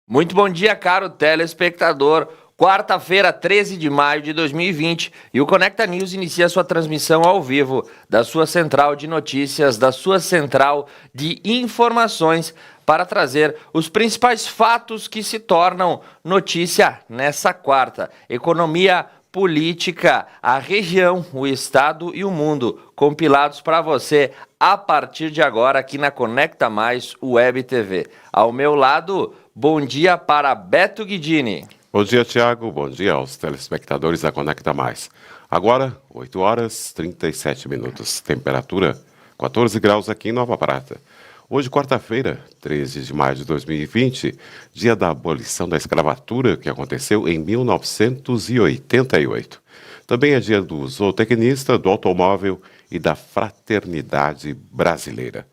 Muito bom dia, caro telespectador. Quarta-feira, 13 de maio de 2020, e o Conecta News inicia sua transmissão ao vivo da sua central de notícias, da sua central de informações, para trazer os principais fatos que se tornam notícia nessa quarta. Economia, política, a região, o estado e o mundo, compilados para você a partir de agora aqui na Conecta Mais Web TV. Ao meu lado, bom dia para Beto Guidini. Bom dia, Tiago. Bom dia aos telespectadores da Conecta Mais. Agora, 8 horas 37 minutos. Temperatura 14 graus aqui em Nova Prata. Hoje, quarta-feira, 13 de maio de 2020, dia da abolição da escravatura, que aconteceu em 1988. Também é dia do zootecnista, do automóvel e da fraternidade brasileira.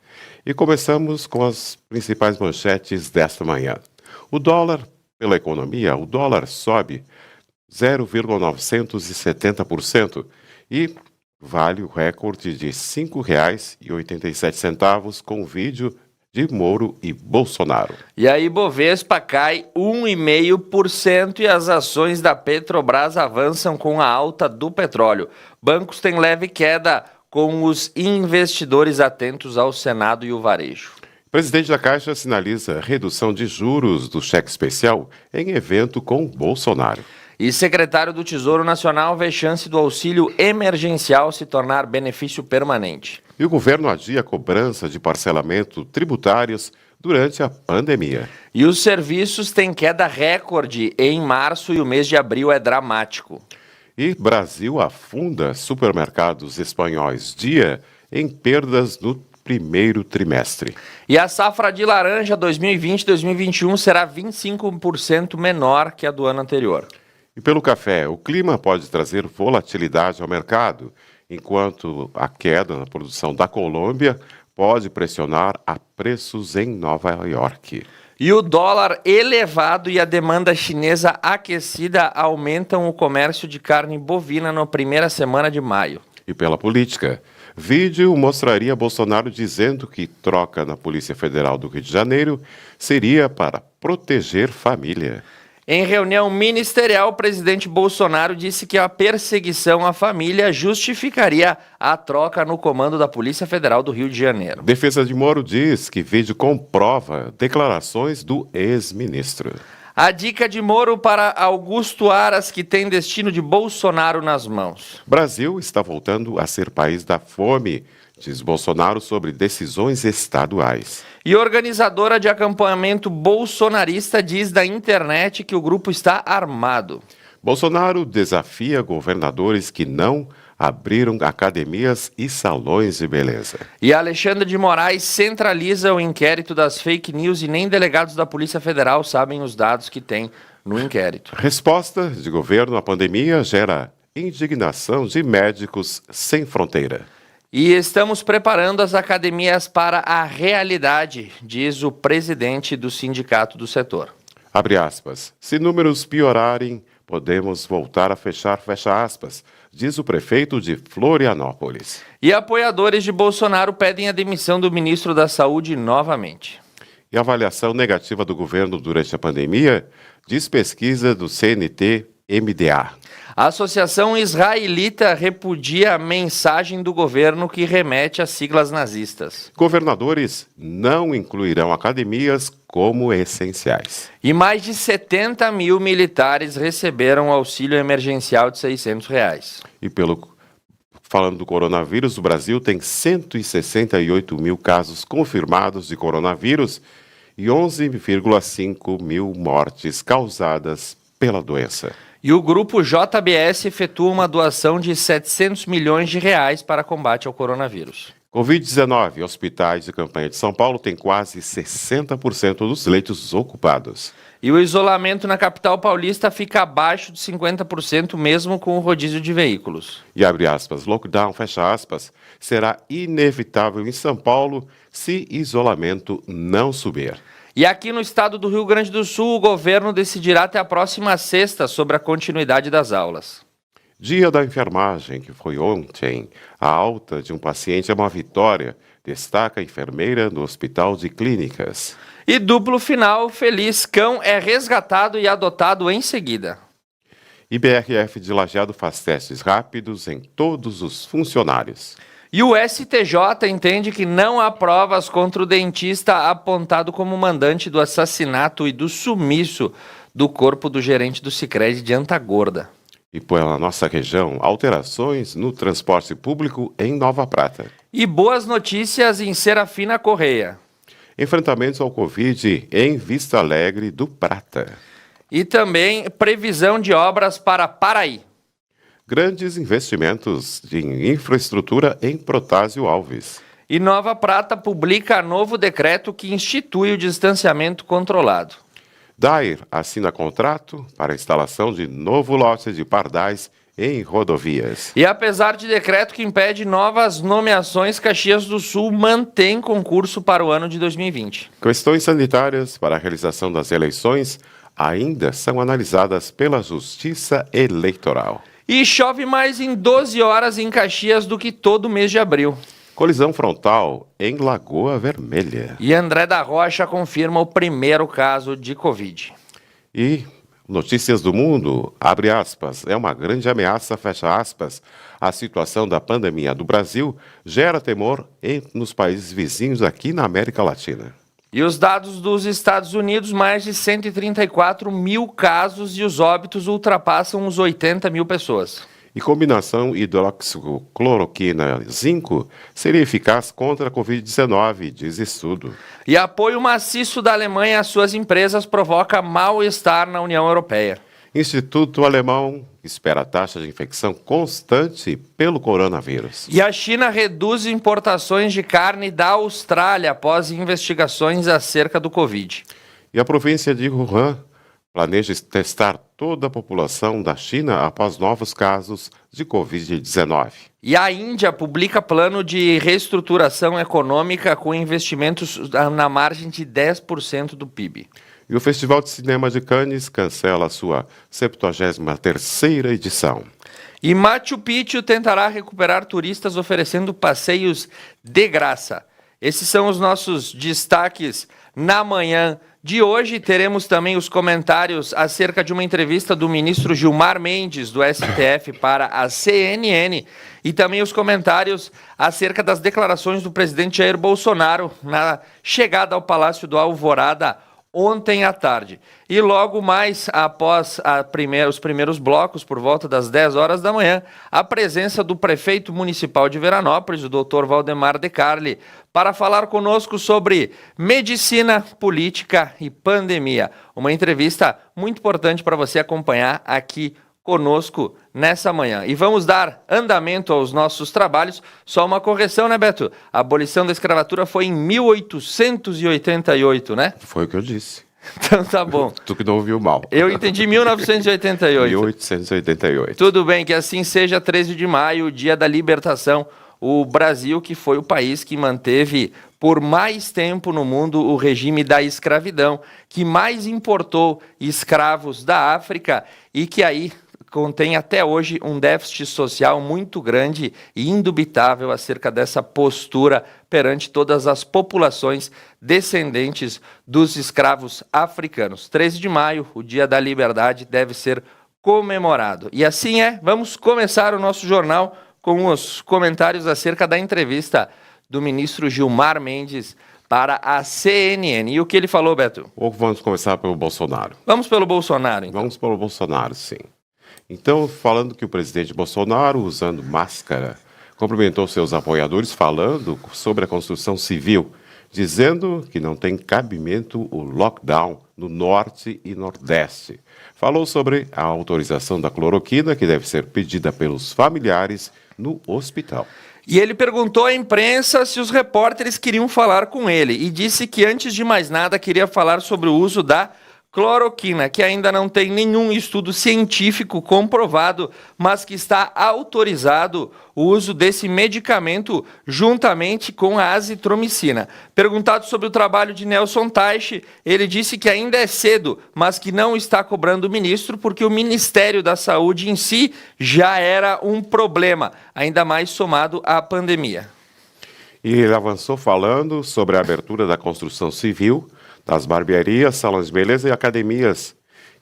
E começamos com as principais manchetes desta manhã. O dólar, pela economia, o dólar sobe 0,970% e vale o recorde de R$ 5,87 com o vídeo de Moro e Bolsonaro. E a Ibovespa cai 1,5% e as ações da Petrobras avançam com a alta do petróleo. Bancos têm leve queda, com os investidores atentos ao Senado e o varejo. O presidente da Caixa sinaliza redução de juros do cheque especial em evento com Bolsonaro. E secretário do Tesouro Nacional vê chance do auxílio emergencial se tornar benefício permanente. E o governo adia a cobrança de parcelamento tributários durante a pandemia. E os serviços têm queda recorde em março e o mês de abril é dramático. E Brasil afunda supermercados espanhóis dia em perdas no primeiro trimestre. E a safra de laranja 2020-2021 será 25% menor que a do ano anterior. E pelo café, o clima pode trazer volatilidade ao mercado, enquanto a queda na produção da Colômbia pode pressionar a preços em Nova York. E o dólar elevado e a demanda chinesa aquecida aumentam o comércio de carne bovina na primeira semana de maio. E pela política, vídeo mostraria Bolsonaro dizendo que troca na Polícia Federal do Rio de Janeiro seria para proteger família. Em reunião ministerial, o presidente Bolsonaro disse que a perseguição à família justificaria a troca no comando da Polícia Federal do Rio de Janeiro. Defesa de Moro diz que vídeo comprova declarações do ex-ministro. A dica de Moro para Augusto Aras, que tem destino de Bolsonaro nas mãos. Brasil está voltando a ser país da fome, diz Bolsonaro sobre decisões estaduais. E organizadora de acampamento bolsonarista diz da internet que o grupo está armado. Bolsonaro desafia governadores que não abriram academias e salões de beleza. E Alexandre de Moraes centraliza o inquérito das fake news e nem delegados da Polícia Federal sabem os dados que tem no inquérito. Resposta de governo à pandemia gera indignação de Médicos Sem Fronteira. E estamos preparando as academias para a realidade, diz o presidente do sindicato do setor. Abre aspas. Se números piorarem, podemos voltar a fechar, fecha aspas, diz o prefeito de Florianópolis. E apoiadores de Bolsonaro pedem a demissão do ministro da Saúde novamente. E a avaliação negativa do governo durante a pandemia, diz pesquisa do CNT-MDA. A Associação Israelita repudia a mensagem do governo que remete às siglas nazistas. Governadores não incluirão academias como essenciais. E mais de 70 mil militares receberam auxílio emergencial de R$ 600. E falando do coronavírus, o Brasil tem 168 mil casos confirmados de coronavírus e 11,5 mil mortes causadas pela doença. E o grupo JBS efetua uma doação de 700 milhões de reais para combate ao coronavírus. Covid-19, hospitais de campanha de São Paulo têm quase 60% dos leitos ocupados. E o isolamento na capital paulista fica abaixo de 50% mesmo com o rodízio de veículos. E abre aspas, lockdown, fecha aspas, será inevitável em São Paulo se isolamento não subir. E aqui no estado do Rio Grande do Sul, o governo decidirá até a próxima sexta sobre a continuidade das aulas. Dia da enfermagem, que foi ontem, a alta de um paciente é uma vitória, destaca a enfermeira no Hospital de Clínicas. E duplo final, feliz cão é resgatado e adotado em seguida. IBRF de Lajeado faz testes rápidos em todos os funcionários. E o STJ entende que não há provas contra o dentista apontado como mandante do assassinato e do sumiço do corpo do gerente do Sicredi de Antagorda. E pela nossa região, alterações no transporte público em Nova Prata. E boas notícias em Serafina Correia. Enfrentamentos ao Covid em Vista Alegre do Prata. E também previsão de obras para Paraí. Grandes investimentos em infraestrutura em Protásio Alves. E Nova Prata publica novo decreto que institui o distanciamento controlado. Dair assina contrato para a instalação de novo lote de pardais em rodovias. E apesar de decreto que impede novas nomeações, Caxias do Sul mantém concurso para o ano de 2020. Questões sanitárias para a realização das eleições ainda são analisadas pela Justiça Eleitoral. E chove mais em 12 horas em Caxias do que todo mês de abril. Colisão frontal em Lagoa Vermelha. E André da Rocha confirma o primeiro caso de Covid. E notícias do mundo, abre aspas, é uma grande ameaça, fecha aspas. A situação da pandemia do Brasil gera temor nos países vizinhos aqui na América Latina. E os dados dos Estados Unidos, mais de 134 mil casos e os óbitos ultrapassam os 80 mil pessoas. E combinação hidroxicloroquina-zinco seria eficaz contra a Covid-19, diz estudo. E apoio maciço da Alemanha às suas empresas provoca mal-estar na União Europeia. Instituto Alemão espera taxa de infecção constante pelo coronavírus. E a China reduz importações de carne da Austrália após investigações acerca do Covid. E a província de Wuhan planeja testar toda a população da China após novos casos de Covid-19. E a Índia publica plano de reestruturação econômica com investimentos na margem de 10% do PIB. E o Festival de Cinema de Cannes cancela a sua 73ª edição. E Machu Picchu tentará recuperar turistas oferecendo passeios de graça. Esses são os nossos destaques na manhã de hoje. Teremos também os comentários acerca de uma entrevista do ministro Gilmar Mendes, do STF, para a CNN. E também os comentários acerca das declarações do presidente Jair Bolsonaro na chegada ao Palácio do Alvorada ontem à tarde. E logo mais, após os primeiros blocos, por volta das 10 horas da manhã, a presença do prefeito municipal de Veranópolis, o Dr. Valdemar De Carli, para falar conosco sobre medicina, política e pandemia. Uma entrevista muito importante para você acompanhar aqui conosco nessa manhã. E vamos dar andamento aos nossos trabalhos. Só uma correção, né, Beto? A abolição da escravatura foi em 1888, né? Foi o que eu disse. Então tá bom. Tu que não ouviu mal. Eu entendi 1988. 1888. Tudo bem, que assim seja. 13 de maio, o dia da libertação. O Brasil, que foi o país que manteve por mais tempo no mundo o regime da escravidão, que mais importou escravos da África e que aí contém até hoje um déficit social muito grande e indubitável acerca dessa postura perante todas as populações descendentes dos escravos africanos. 13 de maio, o Dia da Liberdade, deve ser comemorado. E assim vamos começar o nosso jornal com os comentários acerca da entrevista do ministro Gilmar Mendes para a CNN. E o que ele falou, Beto? Ou vamos começar pelo Bolsonaro? Vamos pelo Bolsonaro, então. Vamos pelo Bolsonaro, sim. Então, falando que o presidente Bolsonaro, usando máscara, cumprimentou seus apoiadores falando sobre a construção civil, dizendo que não tem cabimento o lockdown no norte e nordeste. Falou sobre a autorização da cloroquina, que deve ser pedida pelos familiares no hospital. E ele perguntou à imprensa se os repórteres queriam falar com ele e disse que, antes de mais nada, queria falar sobre o uso da cloroquina, que ainda não tem nenhum estudo científico comprovado, mas que está autorizado o uso desse medicamento juntamente com a azitromicina. Perguntado sobre o trabalho de Nelson Teich, ele disse que ainda é cedo, mas que não está cobrando o ministro porque o Ministério da Saúde em si já era um problema, ainda mais somado à pandemia. E ele avançou falando sobre a abertura da construção civil, das barbearias, salões de beleza e academias.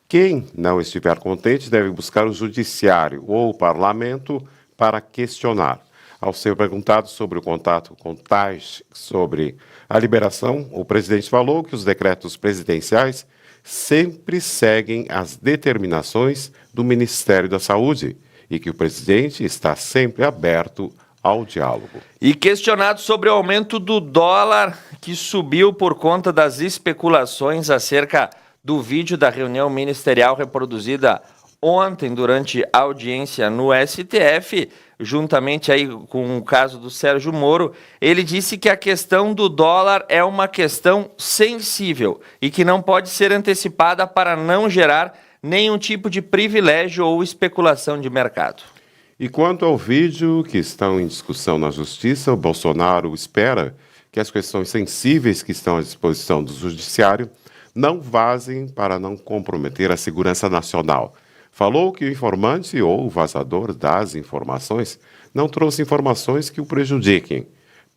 Quem não estiver contente deve buscar o judiciário ou o parlamento para questionar. Ao ser perguntado sobre o contato com tais sobre a liberação, o presidente falou que os decretos presidenciais sempre seguem as determinações do Ministério da Saúde e que o presidente está sempre aberto ao diálogo. E questionado sobre o aumento do dólar que subiu por conta das especulações acerca do vídeo da reunião ministerial reproduzida ontem durante a audiência no STF, juntamente aí com o caso do Sérgio Moro, ele disse que a questão do dólar é uma questão sensível e que não pode ser antecipada para não gerar nenhum tipo de privilégio ou especulação de mercado. E quanto ao vídeo que estão em discussão na Justiça, o Bolsonaro espera que as questões sensíveis que estão à disposição do Judiciário não vazem para não comprometer a segurança nacional. Falou que o informante ou o vazador das informações não trouxe informações que o prejudiquem.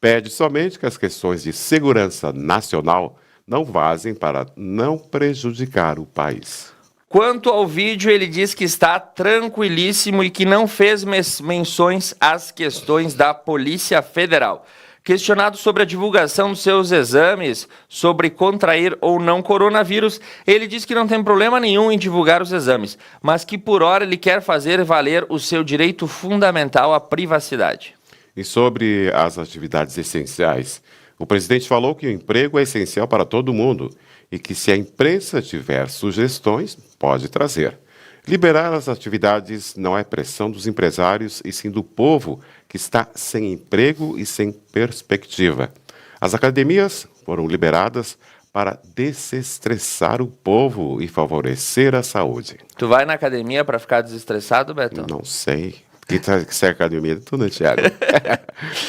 Pede somente que as questões de segurança nacional não vazem para não prejudicar o país. Quanto ao vídeo, ele diz que está tranquilíssimo e que não fez menções às questões da Polícia Federal. Questionado sobre a divulgação dos seus exames, sobre contrair ou não coronavírus, ele diz que não tem problema nenhum em divulgar os exames, mas que por hora ele quer fazer valer o seu direito fundamental à privacidade. E sobre as atividades essenciais, o presidente falou que o emprego é essencial para todo mundo e que se a imprensa tiver sugestões, pode trazer. Liberar as atividades não é pressão dos empresários e sim do povo que está sem emprego e sem perspectiva. As academias foram liberadas para desestressar o povo e favorecer a saúde. Tu vai na academia para ficar desestressado, Beto? Não sei. Que é academia, tu, né, Thiago?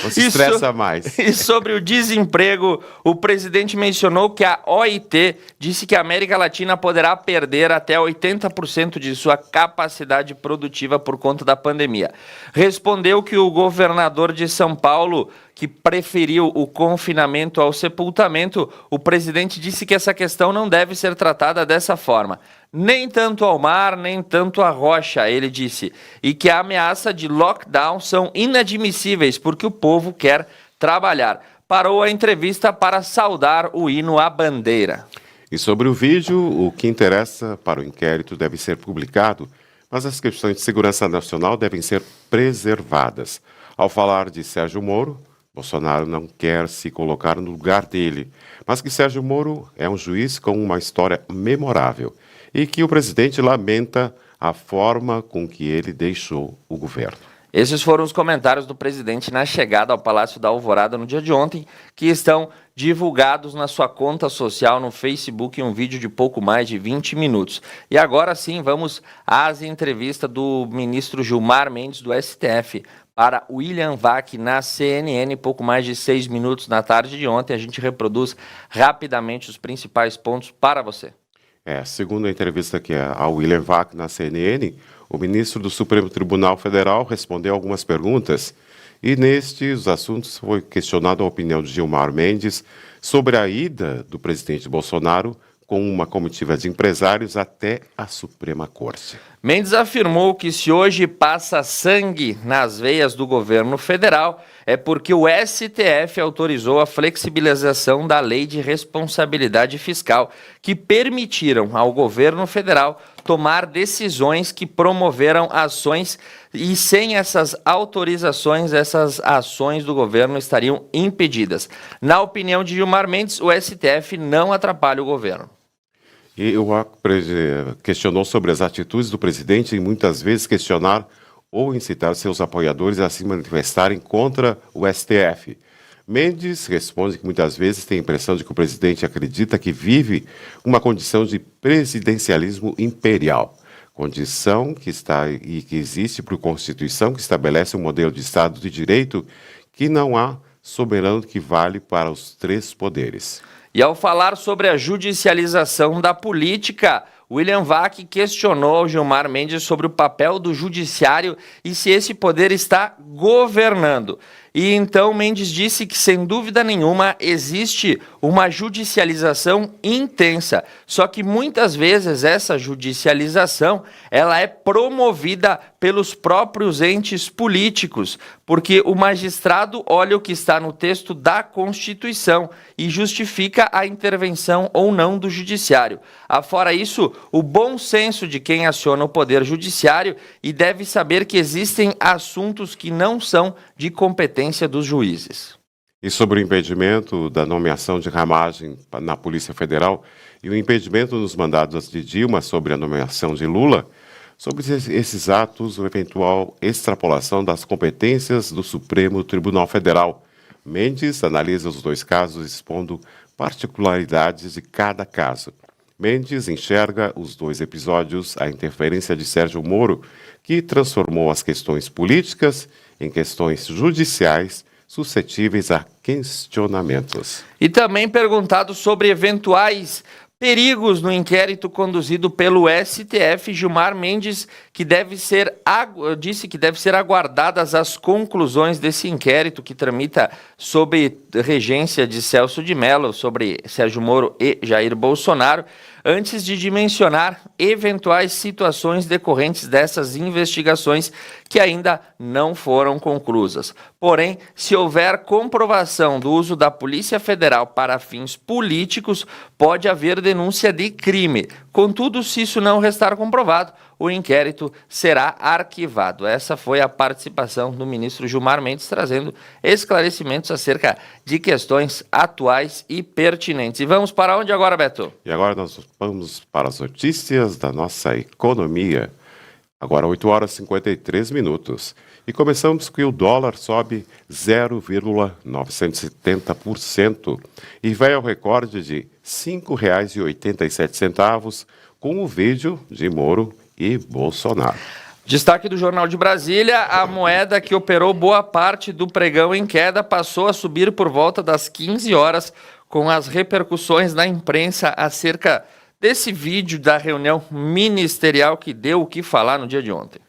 Você estressa mais. E sobre o desemprego, o presidente mencionou que a OIT disse que a América Latina poderá perder até 80% de sua capacidade produtiva por conta da pandemia. Respondeu que o governador de São Paulo, que preferiu o confinamento ao sepultamento, o presidente disse que essa questão não deve ser tratada dessa forma. Nem tanto ao mar, nem tanto à rocha, ele disse, e que a ameaça de lockdown são inadmissíveis porque o povo quer trabalhar. Parou a entrevista para saudar o hino à bandeira. E sobre o vídeo, o que interessa para o inquérito deve ser publicado, mas as questões de segurança nacional devem ser preservadas. Ao falar de Sérgio Moro, Bolsonaro não quer se colocar no lugar dele, mas que Sérgio Moro é um juiz com uma história memorável e que o presidente lamenta a forma com que ele deixou o governo. Esses foram os comentários do presidente na chegada ao Palácio da Alvorada no dia de ontem, que estão divulgados na sua conta social no Facebook em um vídeo de pouco mais de 20 minutos. E agora sim, vamos às entrevistas do ministro Gilmar Mendes do STF para William Vac na CNN, pouco mais de 6 minutos na tarde de ontem. A gente reproduz rapidamente os principais pontos para você. Segundo a entrevista que é ao William Vac na CNN, o ministro do Supremo Tribunal Federal respondeu algumas perguntas e nestes assuntos foi questionada a opinião de Gilmar Mendes sobre a ida do presidente Bolsonaro com uma comitiva de empresários até a Suprema Corte. Mendes afirmou que se hoje passa sangue nas veias do governo federal, é porque o STF autorizou a flexibilização da Lei de Responsabilidade Fiscal, que permitiram ao governo federal tomar decisões que promoveram ações e sem essas autorizações, essas ações do governo estariam impedidas. Na opinião de Gilmar Mendes, o STF não atrapalha o governo. E o VAC questionou sobre as atitudes do presidente e muitas vezes questionar ou incitar seus apoiadores a se manifestarem contra o STF. Mendes responde que muitas vezes tem a impressão de que o presidente acredita que vive uma condição de presidencialismo imperial, condição que está e que existe por Constituição, que estabelece um modelo de Estado de Direito que não há soberano que vale para os três poderes. E ao falar sobre a judicialização da política, William Vac questionou ao Gilmar Mendes sobre o papel do judiciário e se esse poder está governando. E então Mendes disse que, sem dúvida nenhuma, existe uma judicialização intensa. Só que muitas vezes essa judicialização ela é promovida pelos próprios entes políticos, porque o magistrado olha o que está no texto da Constituição e justifica a intervenção ou não do judiciário. Afora isso, o bom senso de quem aciona o poder judiciário e deve saber que existem assuntos que não são de competência dos juízes. E sobre o impedimento da nomeação de Ramagem na Polícia Federal e o impedimento nos mandados de Dilma sobre a nomeação de Lula, sobre esses atos, ou eventual extrapolação das competências do Supremo Tribunal Federal, Mendes analisa os dois casos expondo particularidades de cada caso. Mendes enxerga os dois episódios a interferência de Sérgio Moro, que transformou as questões políticas em questões judiciais suscetíveis a questionamentos. E também perguntado sobre eventuais perigos no inquérito conduzido pelo STF, Gilmar Mendes, disse que deve ser aguardadas as conclusões desse inquérito que tramita sob regência de Celso de Mello, sobre Sérgio Moro e Jair Bolsonaro, antes de dimensionar eventuais situações decorrentes dessas investigações que ainda não foram conclusas. Porém, se houver comprovação do uso da Polícia Federal para fins políticos, pode haver denúncia de crime. Contudo, se isso não restar comprovado, o inquérito será arquivado. Essa foi a participação do ministro Gilmar Mendes, trazendo esclarecimentos acerca de questões atuais e pertinentes. E vamos para onde agora, Beto? E agora nós vamos para as notícias da nossa economia. Agora 8 horas e 53 minutos. E começamos que o dólar sobe 0,970% e vai ao recorde de R$ 5,87 com o vídeo de Moro e Bolsonaro. Destaque do Jornal de Brasília: a moeda que operou boa parte do pregão em queda passou a subir por volta das 15 horas, com as repercussões na imprensa acerca desse vídeo da reunião ministerial que deu o que falar no dia de ontem.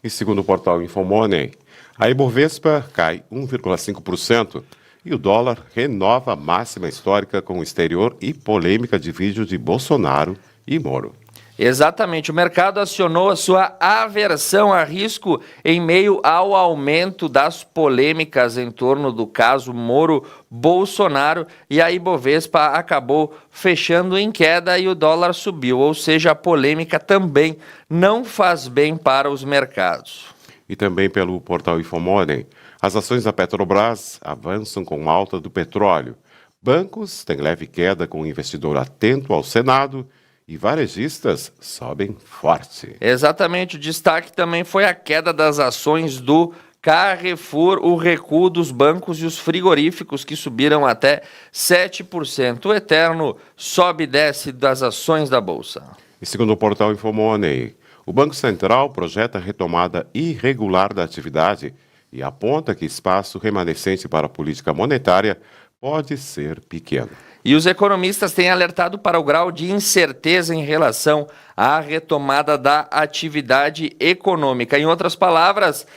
E segundo o portal Infomoney, a Ibovespa cai 1,5% e o dólar renova a máxima histórica com o exterior e polêmica de vídeo de Bolsonaro e Moro. Exatamente, o mercado acionou a sua aversão a risco em meio ao aumento das polêmicas em torno do caso Moro-Bolsonaro, e a Ibovespa acabou fechando em queda e o dólar subiu, ou seja, a polêmica também não faz bem para os mercados. E também pelo portal Infomoney, as ações da Petrobras avançam com alta do petróleo. Bancos têm leve queda com o investidor atento ao Senado e varejistas sobem forte. Exatamente, o destaque também foi a queda das ações do Carrefour, o recuo dos bancos e os frigoríficos que subiram até 7%. O eterno sobe e desce das ações da Bolsa. E segundo o portal Infomoney, o Banco Central projeta retomada irregular da atividade e aponta que espaço remanescente para a política monetária pode ser pequeno. E os economistas têm alertado para o grau de incerteza em relação à retomada da atividade econômica. Em outras palavras,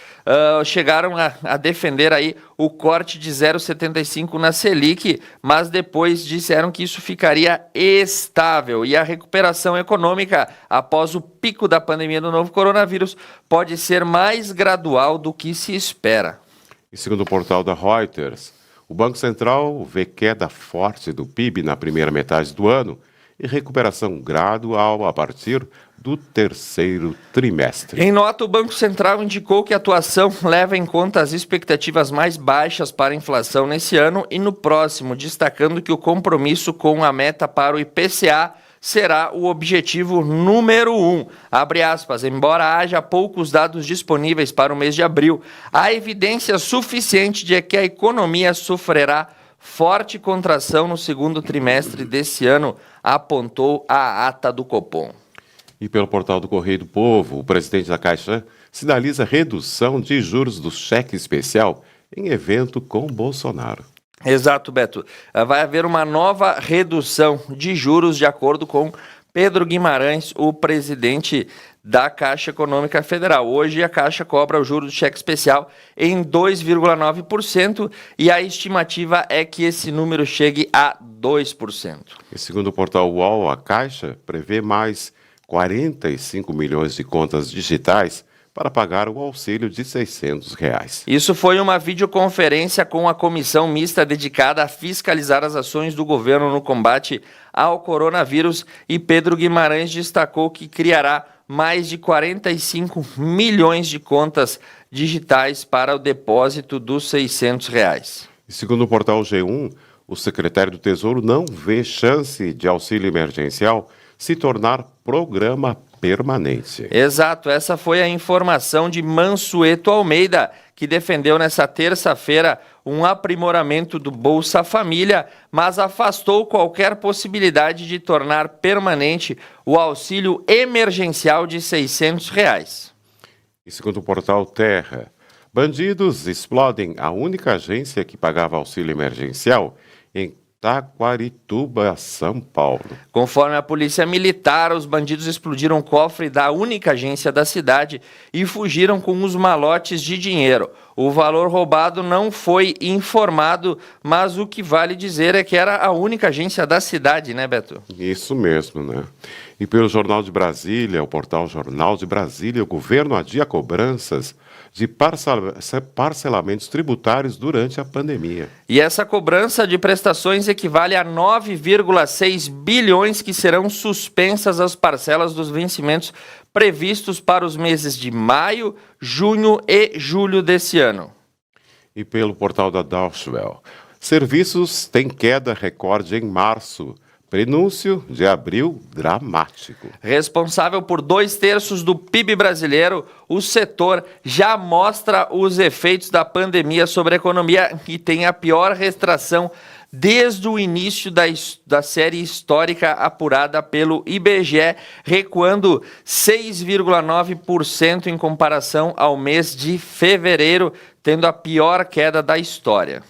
chegaram a defender aí o corte de 0,75 na Selic, mas depois disseram que isso ficaria estável. E a recuperação econômica após o pico da pandemia do novo coronavírus pode ser mais gradual do que se espera. E segundo o portal da Reuters, o Banco Central vê queda forte do PIB na primeira metade do ano e recuperação gradual a partir do terceiro trimestre. Em nota, o Banco Central indicou que a atuação leva em conta as expectativas mais baixas para a inflação nesse ano e no próximo, destacando que o compromisso com a meta para o IPCA será o objetivo número 1. Abre aspas, embora haja poucos dados disponíveis para o mês de abril, há evidência suficiente de que a economia sofrerá forte contração no segundo trimestre desse ano, apontou a ata do Copom. E pelo portal do Correio do Povo, o presidente da Caixa sinaliza redução de juros do cheque especial em evento com Bolsonaro. Exato, Beto. Vai haver uma nova redução de juros de acordo com Pedro Guimarães, o presidente da Caixa Econômica Federal. Hoje a Caixa cobra o juro do cheque especial em 2,9% e a estimativa é que esse número chegue a 2%. E segundo o portal UOL, a Caixa prevê mais 45 milhões de contas digitais para pagar o auxílio de R$ 600. Isso foi uma videoconferência com a comissão mista dedicada a fiscalizar as ações do governo no combate ao coronavírus e Pedro Guimarães destacou que criará mais de 45 milhões de contas digitais para o depósito dos R$ 600. E segundo o portal G1, o secretário do Tesouro não vê chance de auxílio emergencial se tornar programa permanente. Exato, essa foi a informação de Mansueto Almeida, que defendeu nessa terça-feira um aprimoramento do Bolsa Família, mas afastou qualquer possibilidade de tornar permanente o auxílio emergencial de R$ 600. E segundo o portal Terra, bandidos explodem a única agência que pagava auxílio emergencial em Taquarituba, São Paulo. Conforme a polícia militar, os bandidos explodiram o cofre da única agência da cidade e fugiram com os malotes de dinheiro. O valor roubado não foi informado, mas o que vale dizer é que era a única agência da cidade, né, Beto? Isso mesmo, né? E pelo Jornal de Brasília, o portal Jornal de Brasília, o governo adia cobranças de parcelamentos tributários durante a pandemia. E essa cobrança de prestações equivale a 9,6 bilhões que serão suspensas as parcelas dos vencimentos previstos para os meses de maio, junho e julho desse ano. E pelo portal da Deutsche Welle, serviços têm queda recorde em março. Prenúncio de abril dramático. Responsável por 2/3 do PIB brasileiro, o setor já mostra os efeitos da pandemia sobre a economia e tem a pior retração desde o início da série histórica apurada pelo IBGE, recuando 6,9% em comparação ao mês de fevereiro, tendo a pior queda da história.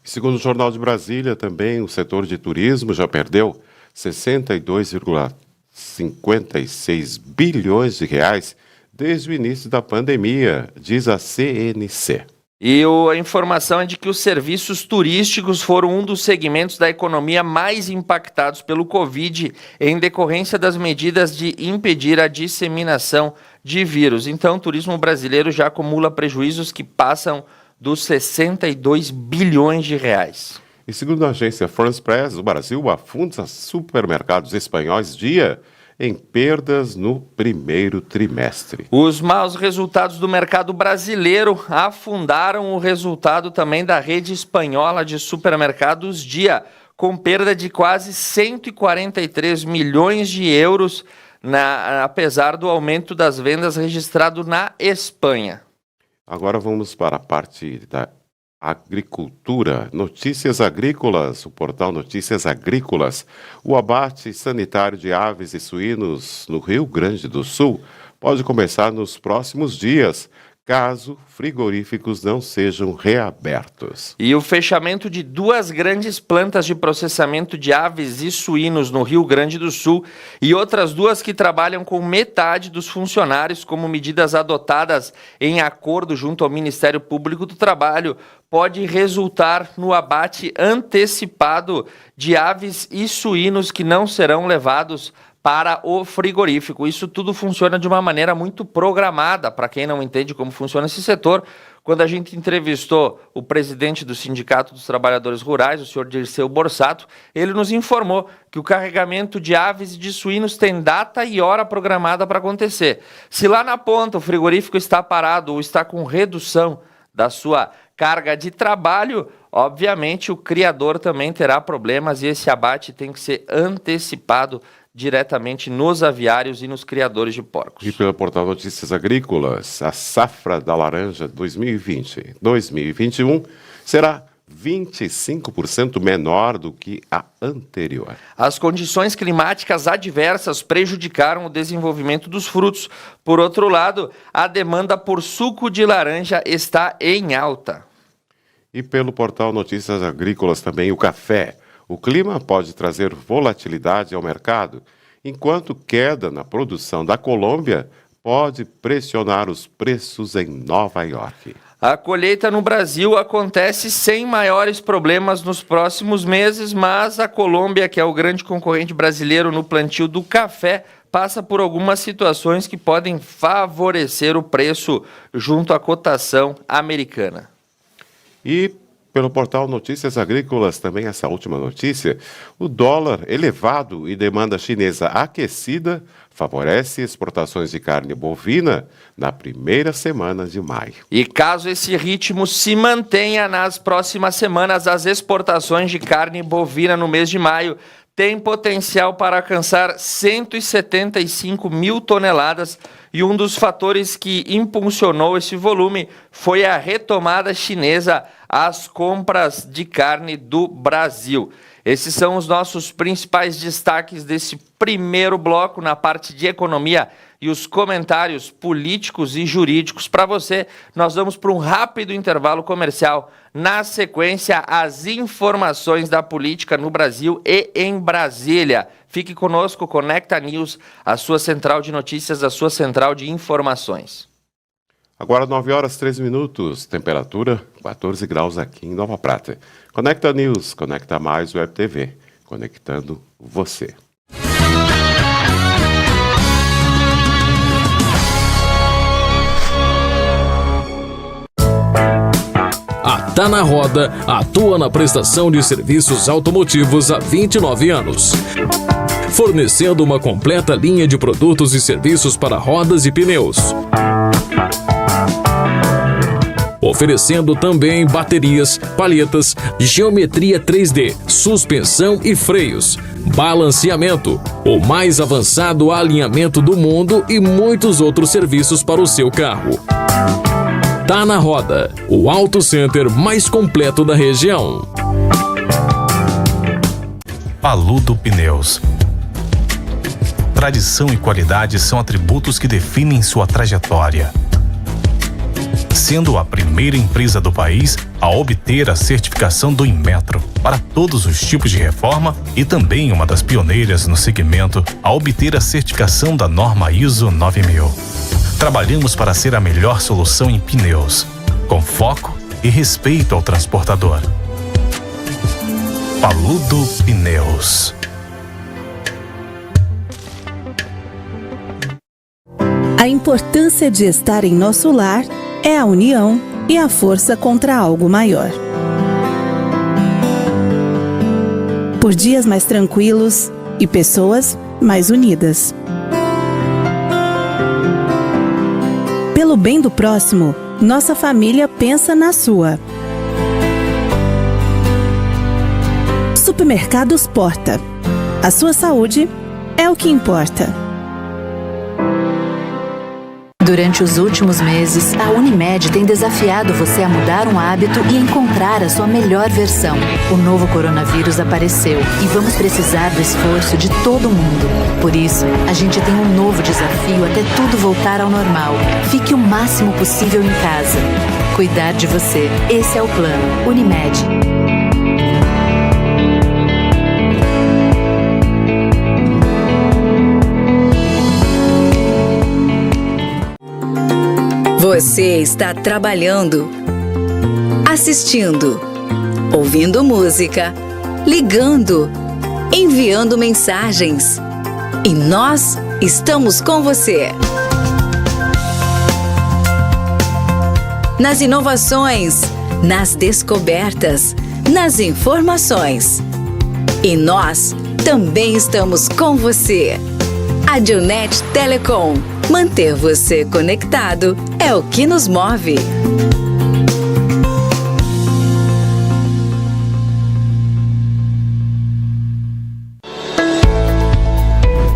Segundo o Jornal de Brasília, também o setor de turismo já perdeu 62,56 bilhões de reais desde o início da pandemia, diz a CNC. E a informação é de que os serviços turísticos foram um dos segmentos da economia mais impactados pelo Covid em decorrência das medidas de impedir a disseminação de vírus. Então, o turismo brasileiro já acumula prejuízos que passam dos 62 bilhões de reais. E segundo a agência France Press, o Brasil afunda supermercados espanhóis dia em perdas no primeiro trimestre. Os maus resultados do mercado brasileiro afundaram o resultado também da rede espanhola de supermercados Dia, com perda de quase 143 milhões de euros, apesar do aumento das vendas registrado na Espanha. Agora vamos para a parte da agricultura. Notícias agrícolas, o portal Notícias Agrícolas. O abate sanitário de aves e suínos no Rio Grande do Sul pode começar nos próximos dias, caso frigoríficos não sejam reabertos. E o fechamento de 2 grandes plantas de processamento de aves e suínos no Rio Grande do Sul e outras 2 que trabalham com metade dos funcionários como medidas adotadas em acordo junto ao Ministério Público do Trabalho pode resultar no abate antecipado de aves e suínos que não serão levados para o frigorífico. Isso tudo funciona de uma maneira muito programada. Para quem não entende como funciona esse setor, quando a gente entrevistou o presidente do Sindicato dos Trabalhadores Rurais, o senhor Dirceu Borsato, ele nos informou que o carregamento de aves e de suínos tem data e hora programada para acontecer. Se lá na ponta o frigorífico está parado ou está com redução da sua carga de trabalho, obviamente o criador também terá problemas e esse abate tem que ser antecipado diretamente nos aviários e nos criadores de porcos. E pelo portal Notícias Agrícolas, a safra da laranja 2020-2021 será 25% menor do que a anterior. As condições climáticas adversas prejudicaram o desenvolvimento dos frutos. Por outro lado, a demanda por suco de laranja está em alta. E pelo portal Notícias Agrícolas também o café. O clima pode trazer volatilidade ao mercado enquanto queda na produção da Colômbia pode pressionar os preços em Nova York. A colheita no Brasil acontece sem maiores problemas nos próximos meses, mas a Colômbia, que é o grande concorrente brasileiro no plantio do café, passa por algumas situações que podem favorecer o preço junto à cotação americana. E pelo portal Notícias Agrícolas, também essa última notícia, o dólar elevado e demanda chinesa aquecida favorece exportações de carne bovina na primeira semana de maio. E caso esse ritmo se mantenha nas próximas semanas, as exportações de carne bovina no mês de maio têm potencial para alcançar 175 mil toneladas, e um dos fatores que impulsionou esse volume foi a retomada chinesa às compras de carne do Brasil. Esses são os nossos principais destaques desse primeiro bloco na parte de economia e os comentários políticos e jurídicos. Para você, nós vamos para um rápido intervalo comercial. Na sequência, as informações da política no Brasil e em Brasília. Fique conosco, Conecta News, a sua central de notícias, a sua central de informações. Agora 9 horas 13 minutos, temperatura 14 graus aqui em Nova Prata. Conecta News, Conecta Mais Web TV, conectando você. A Tá na Roda atua na prestação de serviços automotivos há 29 anos. Fornecendo uma completa linha de produtos e serviços para rodas e pneus. Oferecendo também baterias, palhetas, geometria 3D, suspensão e freios, balanceamento, o mais avançado alinhamento do mundo e muitos outros serviços para o seu carro. Tá na Roda, o Auto Center mais completo da região. Paludo Pneus. Tradição e qualidade são atributos que definem sua trajetória. Sendo a primeira empresa do país a obter a certificação do Inmetro para todos os tipos de reforma e também uma das pioneiras no segmento a obter a certificação da norma ISO 9000. Trabalhamos para ser a melhor solução em pneus, com foco e respeito ao transportador. Paludo Pneus. A importância de estar em nosso lar é a união e a força contra algo maior. Por dias mais tranquilos e pessoas mais unidas. Pelo bem do próximo, nossa família pensa na sua. Supermercados Porta. A sua saúde é o que importa. Durante os últimos meses, a Unimed tem desafiado você a mudar um hábito e encontrar a sua melhor versão. O novo coronavírus apareceu e vamos precisar do esforço de todo mundo. Por isso, a gente tem um novo desafio até tudo voltar ao normal. Fique o máximo possível em casa. Cuidar de você. Esse é o plano. Unimed. Você está trabalhando, assistindo, ouvindo música, ligando, enviando mensagens. E nós estamos com você. Nas inovações, nas descobertas, nas informações. E nós também estamos com você. Adionet Telecom. Manter você conectado é o que nos move.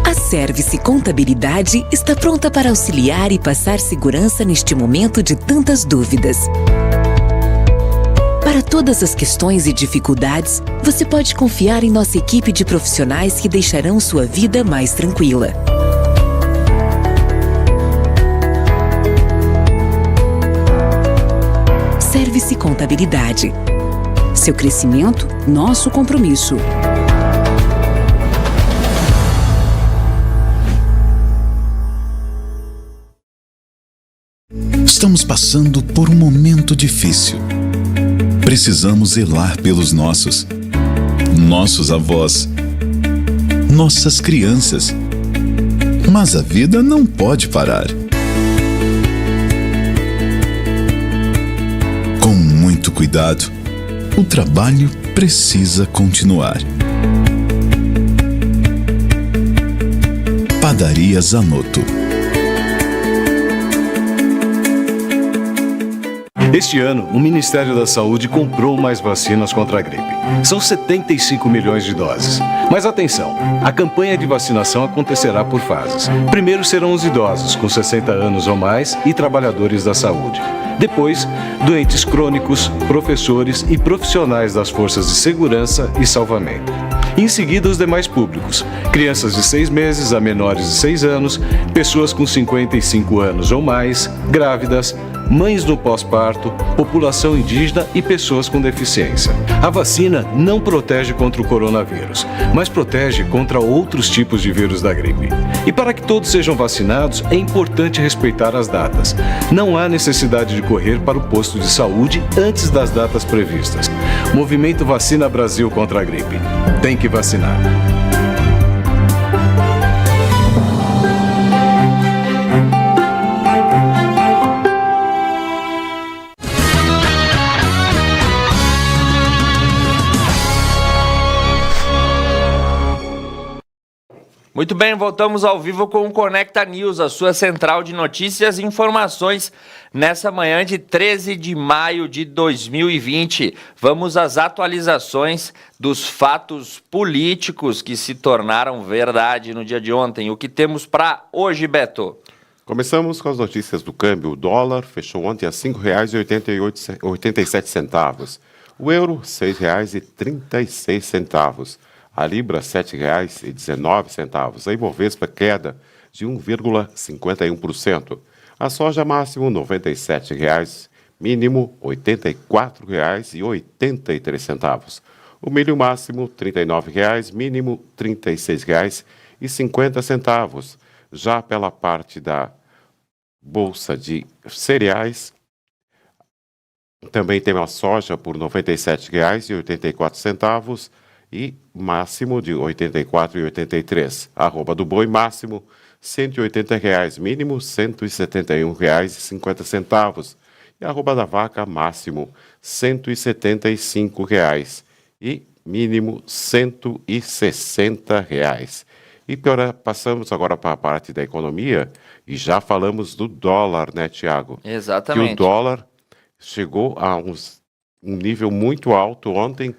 A Service Contabilidade está pronta para auxiliar e passar segurança neste momento de tantas dúvidas. Para todas as questões e dificuldades, você pode confiar em nossa equipe de profissionais que deixarão sua vida mais tranquila. Service Contabilidade. Seu crescimento, nosso compromisso. Estamos passando por um momento difícil. Precisamos zelar pelos nossos avós, nossas crianças. Mas a vida não pode parar. Com muito cuidado, o trabalho precisa continuar. Padaria Zanotto. Este ano, o Ministério da Saúde comprou mais vacinas contra a gripe. São 75 milhões de doses. Mas atenção, a campanha de vacinação acontecerá por fases. Primeiro serão os idosos com 60 anos ou mais e trabalhadores da saúde. Depois, doentes crônicos, professores e profissionais das forças de segurança e salvamento. Em seguida, os demais públicos, crianças de 6 meses a menores de 6 anos, pessoas com 55 anos ou mais, grávidas, mães no pós-parto, população indígena e pessoas com deficiência. A vacina não protege contra o coronavírus, mas protege contra outros tipos de vírus da gripe. E para que todos sejam vacinados, é importante respeitar as datas. Não há necessidade de correr para o posto de saúde antes das datas previstas. Movimento Vacina Brasil contra a gripe. Tem que vacinar. Muito bem, voltamos ao vivo com o Conecta News, a sua central de notícias e informações nessa manhã de 13 de maio de 2020. Vamos às atualizações dos fatos políticos que se tornaram verdade no dia de ontem. O que temos para hoje, Beto? Começamos com as notícias do câmbio. O dólar fechou ontem a R$ 5,87. O euro, R$ 6,36. A Libra, R$ 7,19. A Ibovespa, queda de 1,51%. A soja, máximo R$ 97,00, mínimo R$ 84,83. O milho, máximo R$ 39,00, mínimo R$ 36,50. Já pela parte da Bolsa de Cereais, também tem a soja por R$ 97,84. E máximo de R$ 84,83. A arroba do boi, máximo R$ 180,00, mínimo R$ 171,50. E a arroba da vaca, máximo R$ 175,00 e mínimo R$ 160,00. E passamos agora para a parte da economia e já falamos do dólar, né, Tiago? Exatamente. Que o dólar chegou a um nível muito alto ontem,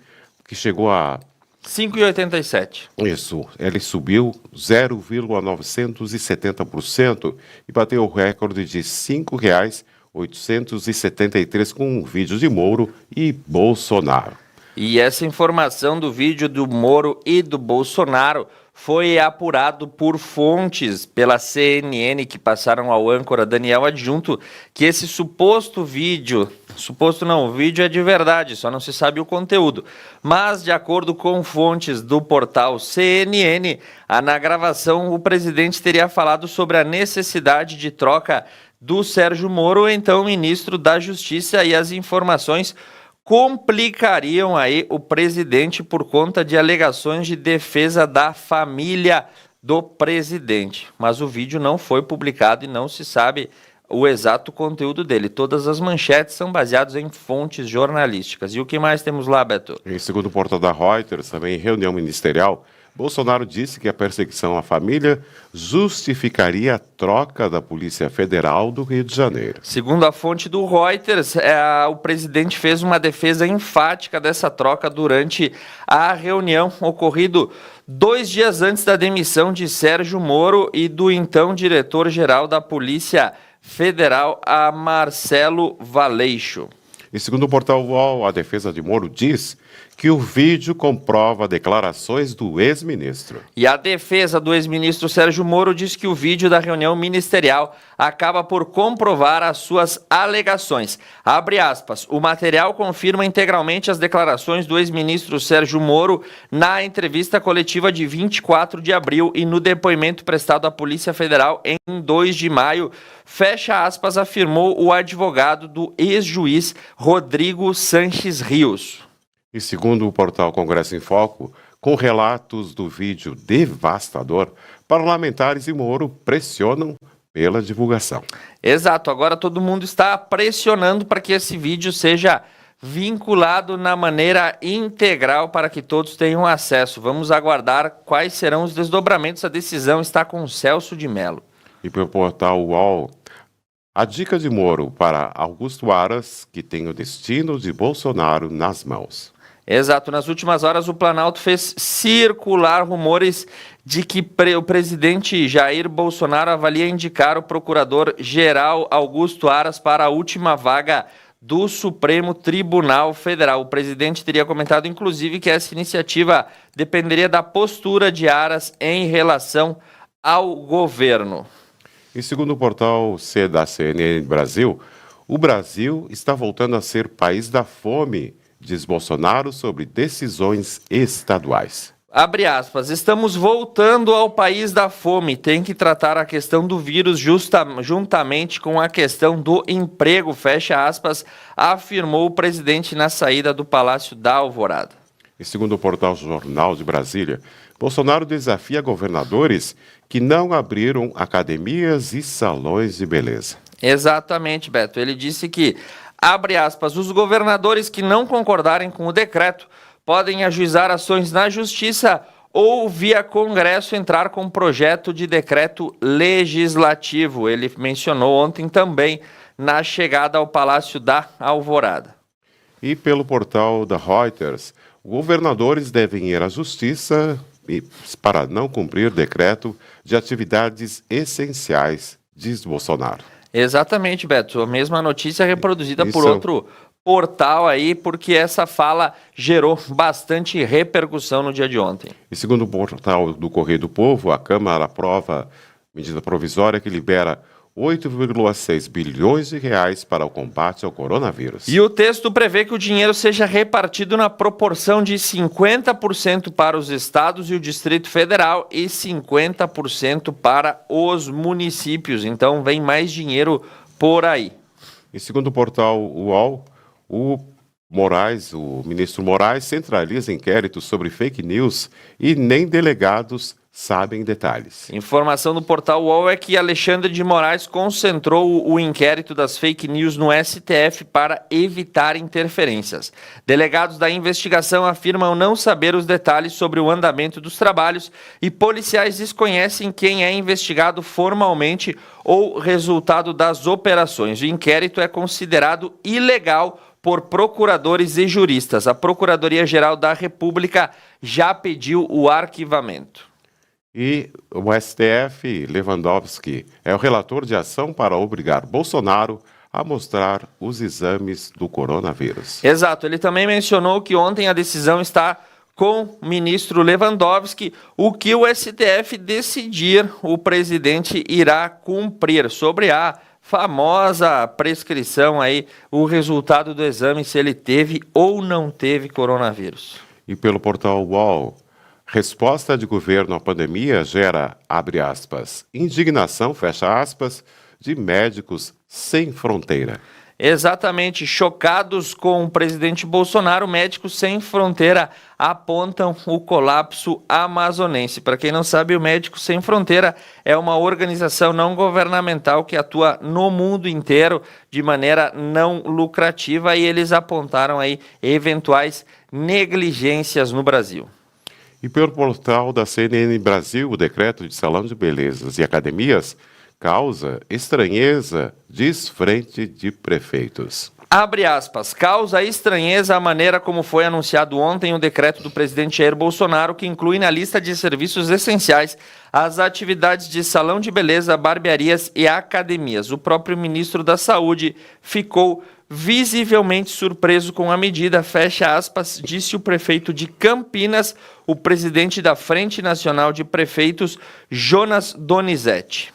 que chegou a 5,87. Isso, ele subiu 0,970% e bateu o recorde de R$ 5,873 com vídeos de Moro e Bolsonaro. E essa informação do vídeo do Moro e do Bolsonaro foi apurado por fontes pela CNN que passaram ao âncora Daniel Adjunto que esse suposto vídeo, o vídeo é de verdade, só não se sabe o conteúdo. Mas, de acordo com fontes do portal CNN, na gravação o presidente teria falado sobre a necessidade de troca do Sérgio Moro, então ministro da Justiça, e as informações complicariam aí o presidente por conta de alegações de defesa da família do presidente. Mas o vídeo não foi publicado e não se sabe o exato conteúdo dele. Todas as manchetes são baseadas em fontes jornalísticas. E o que mais temos lá, Beto? Em segundo o portal da Reuters, também em reunião ministerial, Bolsonaro disse que a perseguição à família justificaria a troca da Polícia Federal do Rio de Janeiro. Segundo a fonte do Reuters, o presidente fez uma defesa enfática dessa troca durante a reunião ocorrido 2 dias antes da demissão de Sérgio Moro e do então diretor-geral da Polícia Federal, Marcelo Valeixo. E segundo o portal UOL, a defesa de Moro diz que o vídeo comprova declarações do ex-ministro. E a defesa do ex-ministro Sérgio Moro diz que o vídeo da reunião ministerial acaba por comprovar as suas alegações. Abre aspas, o material confirma integralmente as declarações do ex-ministro Sérgio Moro na entrevista coletiva de 24 de abril e no depoimento prestado à Polícia Federal em 2 de maio, fecha aspas, afirmou o advogado do ex-juiz Rodrigo Sanches Rios. E segundo o portal Congresso em Foco, com relatos do vídeo devastador, parlamentares e Moro pressionam pela divulgação. Exato, agora todo mundo está pressionando para que esse vídeo seja vinculado na maneira integral para que todos tenham acesso. Vamos aguardar quais serão os desdobramentos. A decisão está com Celso de Mello. E pelo portal UOL, a dica de Moro para Augusto Aras, que tem o destino de Bolsonaro nas mãos. Exato, nas últimas horas o Planalto fez circular rumores de que o presidente Jair Bolsonaro avalia indicar o procurador-geral Augusto Aras para a última vaga do Supremo Tribunal Federal. O presidente teria comentado, inclusive, que essa iniciativa dependeria da postura de Aras em relação ao governo. E segundo o portal C da CNN Brasil, o Brasil está voltando a ser país da fome, diz Bolsonaro sobre decisões estaduais. Abre aspas, estamos voltando ao país da fome, tem que tratar a questão do vírus juntamente com a questão do emprego, fecha aspas, afirmou o presidente na saída do Palácio da Alvorada. E segundo o portal Jornal de Brasília, Bolsonaro desafia governadores que não abriram academias e salões de beleza. Exatamente, Beto, ele disse que, abre aspas, os governadores que não concordarem com o decreto podem ajuizar ações na Justiça ou via Congresso entrar com projeto de decreto legislativo. Ele mencionou ontem também na chegada ao Palácio da Alvorada. E pelo portal da Reuters, governadores devem ir à Justiça para não cumprir decreto de atividades essenciais, diz Bolsonaro. Exatamente, Beto. A mesma notícia reproduzida por outro portal aí, porque essa fala gerou bastante repercussão no dia de ontem. E segundo o portal do Correio do Povo, a Câmara aprova medida provisória que libera 8,6 bilhões de reais para o combate ao coronavírus. E o texto prevê que o dinheiro seja repartido na proporção de 50% para os estados e o Distrito Federal e 50% para os municípios. Então vem mais dinheiro por aí. E segundo o portal UOL, o ministro Moraes centraliza inquéritos sobre fake news e nem delegados sabem detalhes. Informação do portal UOL é que Alexandre de Moraes concentrou o inquérito das fake news no STF para evitar interferências. Delegados da investigação afirmam não saber os detalhes sobre o andamento dos trabalhos e policiais desconhecem quem é investigado formalmente ou resultado das operações. O inquérito é considerado ilegal por procuradores e juristas. A Procuradoria-Geral da República já pediu o arquivamento. E o STF, Lewandowski, é o relator de ação para obrigar Bolsonaro a mostrar os exames do coronavírus. Exato, ele também mencionou que ontem a decisão está com o ministro Lewandowski. O que o STF decidir, o presidente irá cumprir. Sobre a famosa prescrição aí, o resultado do exame, se ele teve ou não teve coronavírus. E pelo portal UOL, resposta de governo à pandemia gera, abre aspas, indignação, fecha aspas, de médicos sem fronteira. Exatamente, chocados com o presidente Bolsonaro, Médicos Sem Fronteira apontam o colapso amazonense. Para quem não sabe, o Médicos Sem Fronteira é uma organização não governamental que atua no mundo inteiro de maneira não lucrativa e eles apontaram aí eventuais negligências no Brasil. E pelo portal da CNN Brasil, o decreto de salão de belezas e academias causa estranheza, diz Frente de Prefeitos. Abre aspas, causa estranheza a maneira como foi anunciado ontem o decreto do presidente Jair Bolsonaro, que inclui na lista de serviços essenciais as atividades de salão de beleza, barbearias e academias. O próprio ministro da Saúde ficou visivelmente surpreso com a medida, fecha aspas, disse o prefeito de Campinas, o presidente da Frente Nacional de Prefeitos, Jonas Donizete.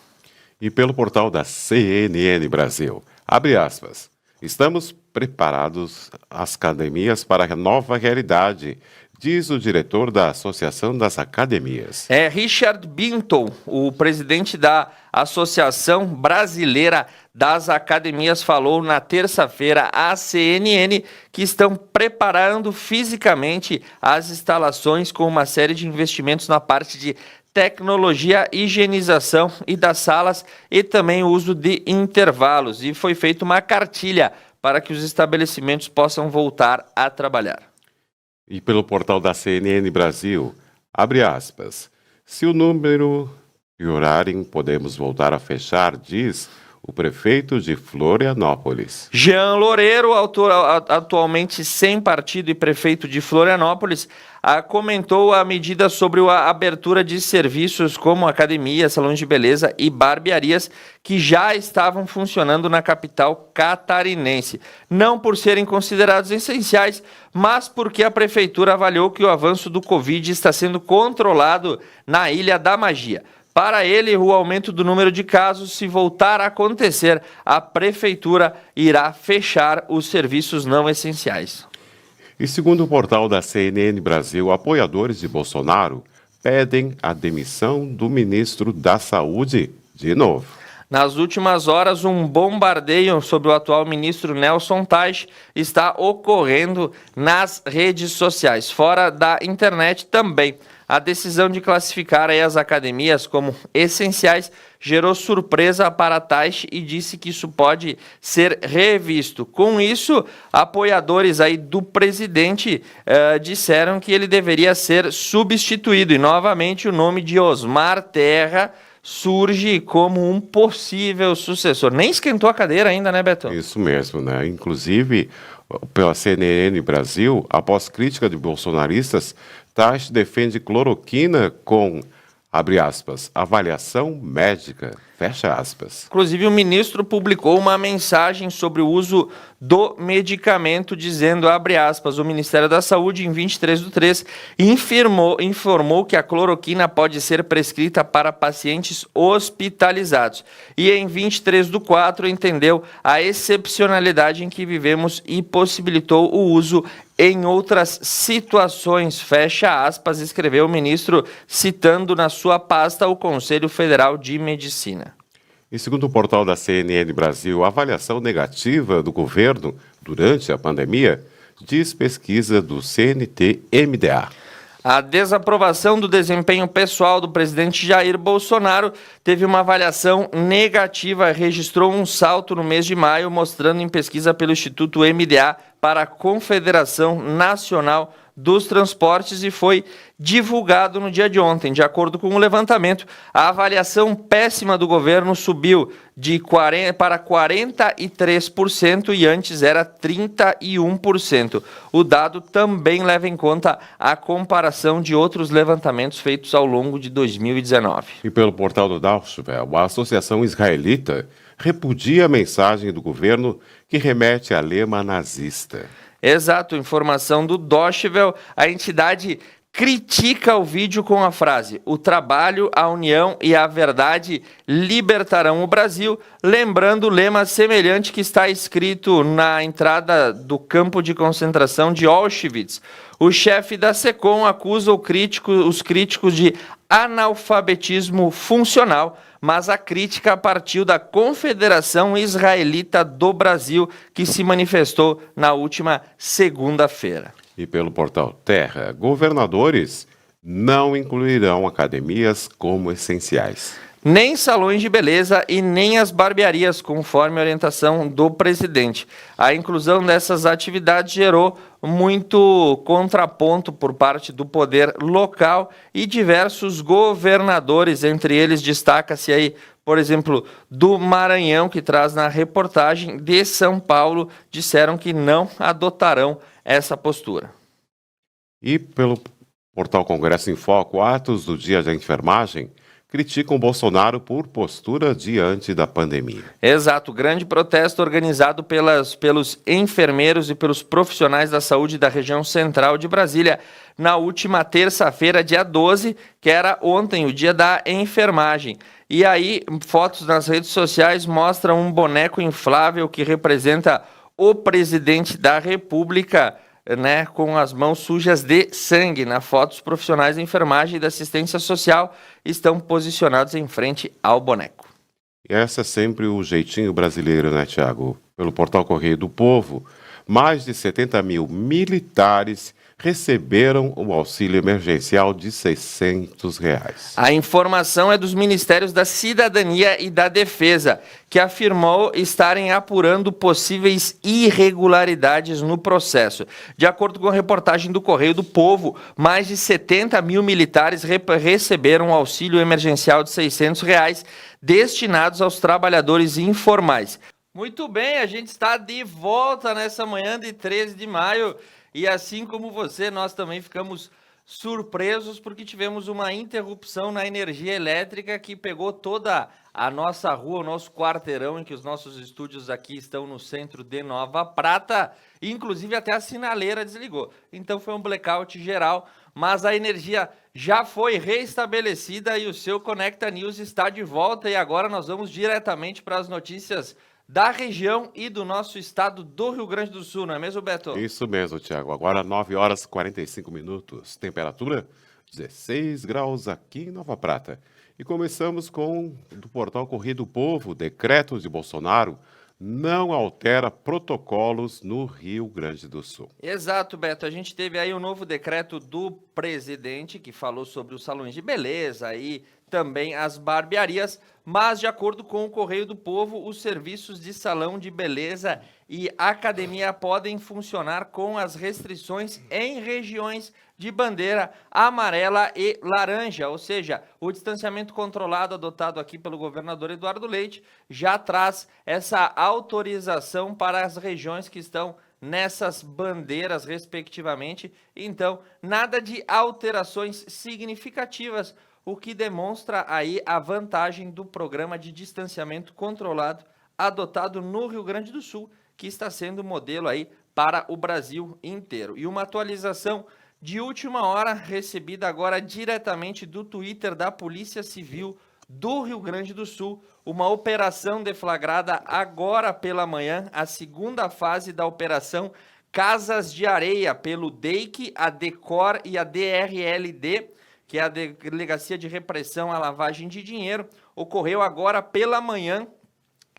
E pelo portal da CNN Brasil, abre aspas, estamos preparados as academias para a nova realidade, diz o diretor da Associação das Academias. É Richard Binton, o presidente da Associação Brasileira das Academias, falou na terça-feira à CNN que estão preparando fisicamente as instalações com uma série de investimentos na parte de tecnologia, higienização e das salas e também o uso de intervalos. E foi feita uma cartilha para que os estabelecimentos possam voltar a trabalhar. E pelo portal da CNN Brasil, abre aspas, se o número piorarem, podemos voltar a fechar, diz o prefeito de Florianópolis. Jean Loureiro, atualmente sem partido e prefeito de Florianópolis, comentou a medida sobre a abertura de serviços como academia, salões de beleza e barbearias que já estavam funcionando na capital catarinense. Não por serem considerados essenciais, mas porque a prefeitura avaliou que o avanço do Covid está sendo controlado na Ilha da Magia. Para ele, o aumento do número de casos, se voltar a acontecer, a prefeitura irá fechar os serviços não essenciais. E segundo o portal da CNN Brasil, apoiadores de Bolsonaro pedem a demissão do ministro da Saúde de novo. Nas últimas horas, um bombardeio sobre o atual ministro Nelson Teich está ocorrendo nas redes sociais, fora da internet também. A decisão de classificar as academias como essenciais gerou surpresa para Teich e disse que isso pode ser revisto. Com isso, apoiadores aí do presidente disseram que ele deveria ser substituído. E novamente o nome de Osmar Terra surge como um possível sucessor. Nem esquentou a cadeira ainda, né, Beto? Isso mesmo, né? Inclusive, pela CNN Brasil, após crítica de bolsonaristas, Teich defende cloroquina com, abre aspas, avaliação médica, fecha aspas. Inclusive, o ministro publicou uma mensagem sobre o uso do medicamento, dizendo, abre aspas, o Ministério da Saúde, em 23/3, informou que a cloroquina pode ser prescrita para pacientes hospitalizados. E em 23/4, entendeu a excepcionalidade em que vivemos e possibilitou o uso em outras situações, fecha aspas, escreveu o ministro, citando na sua pasta o Conselho Federal de Medicina. E segundo o portal da CNN Brasil, a avaliação negativa do governo durante a pandemia, diz pesquisa do CNT-MDA. A desaprovação do desempenho pessoal do presidente Jair Bolsonaro teve uma avaliação negativa, registrou um salto no mês de maio, mostrando em pesquisa pelo Instituto MDA para a Confederação Nacional dos Transportes e foi divulgado no dia de ontem. De acordo com o levantamento, a avaliação péssima do governo subiu para 43% e antes era 31%. O dado também leva em conta a comparação de outros levantamentos feitos ao longo de 2019. E pelo portal do Deutsche Welle, a Associação Israelita repudia a mensagem do governo que remete a lema nazista. Exato, informação do Deutsche Welle, a entidade critica o vídeo com a frase: o trabalho, a união e a verdade libertarão o Brasil, lembrando o lema semelhante que está escrito na entrada do campo de concentração de Auschwitz. O chefe da SECOM acusa os críticos de analfabetismo funcional, mas a crítica partiu da Confederação Israelita do Brasil, que se manifestou na última segunda-feira. E pelo portal Terra, governadores não incluirão academias como essenciais. Nem salões de beleza e nem as barbearias, conforme a orientação do presidente. A inclusão dessas atividades gerou muito contraponto por parte do poder local e diversos governadores, entre eles destaca-se aí, por exemplo, do Maranhão, que traz na reportagem, de São Paulo, disseram que não adotarão essa postura. E pelo portal Congresso em Foco, atos do Dia da Enfermagem, criticam Bolsonaro por postura diante da pandemia. Exato, grande protesto organizado pelos enfermeiros e pelos profissionais da saúde da região central de Brasília na última terça-feira, dia 12, que era ontem, o dia da enfermagem. E aí, fotos nas redes sociais mostram um boneco inflável que representa o presidente da República, né, com as mãos sujas de sangue. Na foto, os profissionais da enfermagem e da assistência social estão posicionados em frente ao boneco. E esse é sempre o jeitinho brasileiro, né, Tiago? Pelo portal Correio do Povo, mais de 70 mil militares receberam o auxílio emergencial de R$ 600. A informação é dos Ministérios da Cidadania e da Defesa, que afirmou estarem apurando possíveis irregularidades no processo. De acordo com a reportagem do Correio do Povo, mais de 70 mil militares receberam o auxílio emergencial de R$ 600 destinados aos trabalhadores informais. Muito bem, a gente está de volta nessa manhã de 13 de maio. E assim como você, nós também ficamos surpresos porque tivemos uma interrupção na energia elétrica que pegou toda a nossa rua, o nosso quarteirão, em que os nossos estúdios aqui estão no centro de Nova Prata, inclusive até a sinaleira desligou. Então foi um blackout geral, mas a energia já foi reestabelecida e o seu Conecta News está de volta. E agora nós vamos diretamente para as notícias da região e do nosso estado do Rio Grande do Sul, não é mesmo, Beto? Isso mesmo, Tiago. Agora 9 horas e 45 minutos. Temperatura 16 graus aqui em Nova Prata. E começamos com do portal Correio do Povo. Decreto de Bolsonaro não altera protocolos no Rio Grande do Sul. Exato, Beto. A gente teve aí um novo decreto do presidente que falou sobre os salões de beleza e também as barbearias, mas de acordo com o Correio do Povo, os serviços de salão de beleza e academia podem funcionar com as restrições em regiões de bandeira amarela e laranja, ou seja, o distanciamento controlado adotado aqui pelo governador Eduardo Leite já traz essa autorização para as regiões que estão nessas bandeiras, respectivamente. Então, nada de alterações significativas, o que demonstra aí a vantagem do programa de distanciamento controlado adotado no Rio Grande do Sul, que está sendo modelo aí para o Brasil inteiro. E uma atualização de última hora recebida agora diretamente do Twitter da Polícia Civil do Rio Grande do Sul, uma operação deflagrada agora pela manhã, a segunda fase da operação Casas de Areia, pelo DEIC, a DECOR e a DRLD, que é a Delegacia de Repressão à Lavagem de Dinheiro, ocorreu agora pela manhã,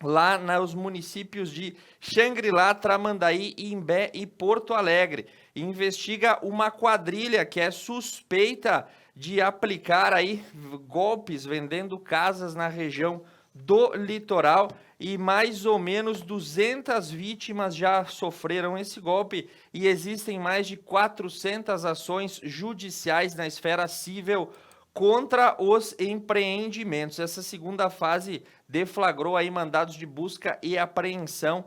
lá nos municípios de Xangri-Lá, Tramandaí, Imbé e Porto Alegre. Investiga uma quadrilha que é suspeita de aplicar aí golpes vendendo casas na região do litoral, e mais ou menos 200 vítimas já sofreram esse golpe e existem mais de 400 ações judiciais na esfera civil contra os empreendimentos. Essa segunda fase deflagrou aí mandados de busca e apreensão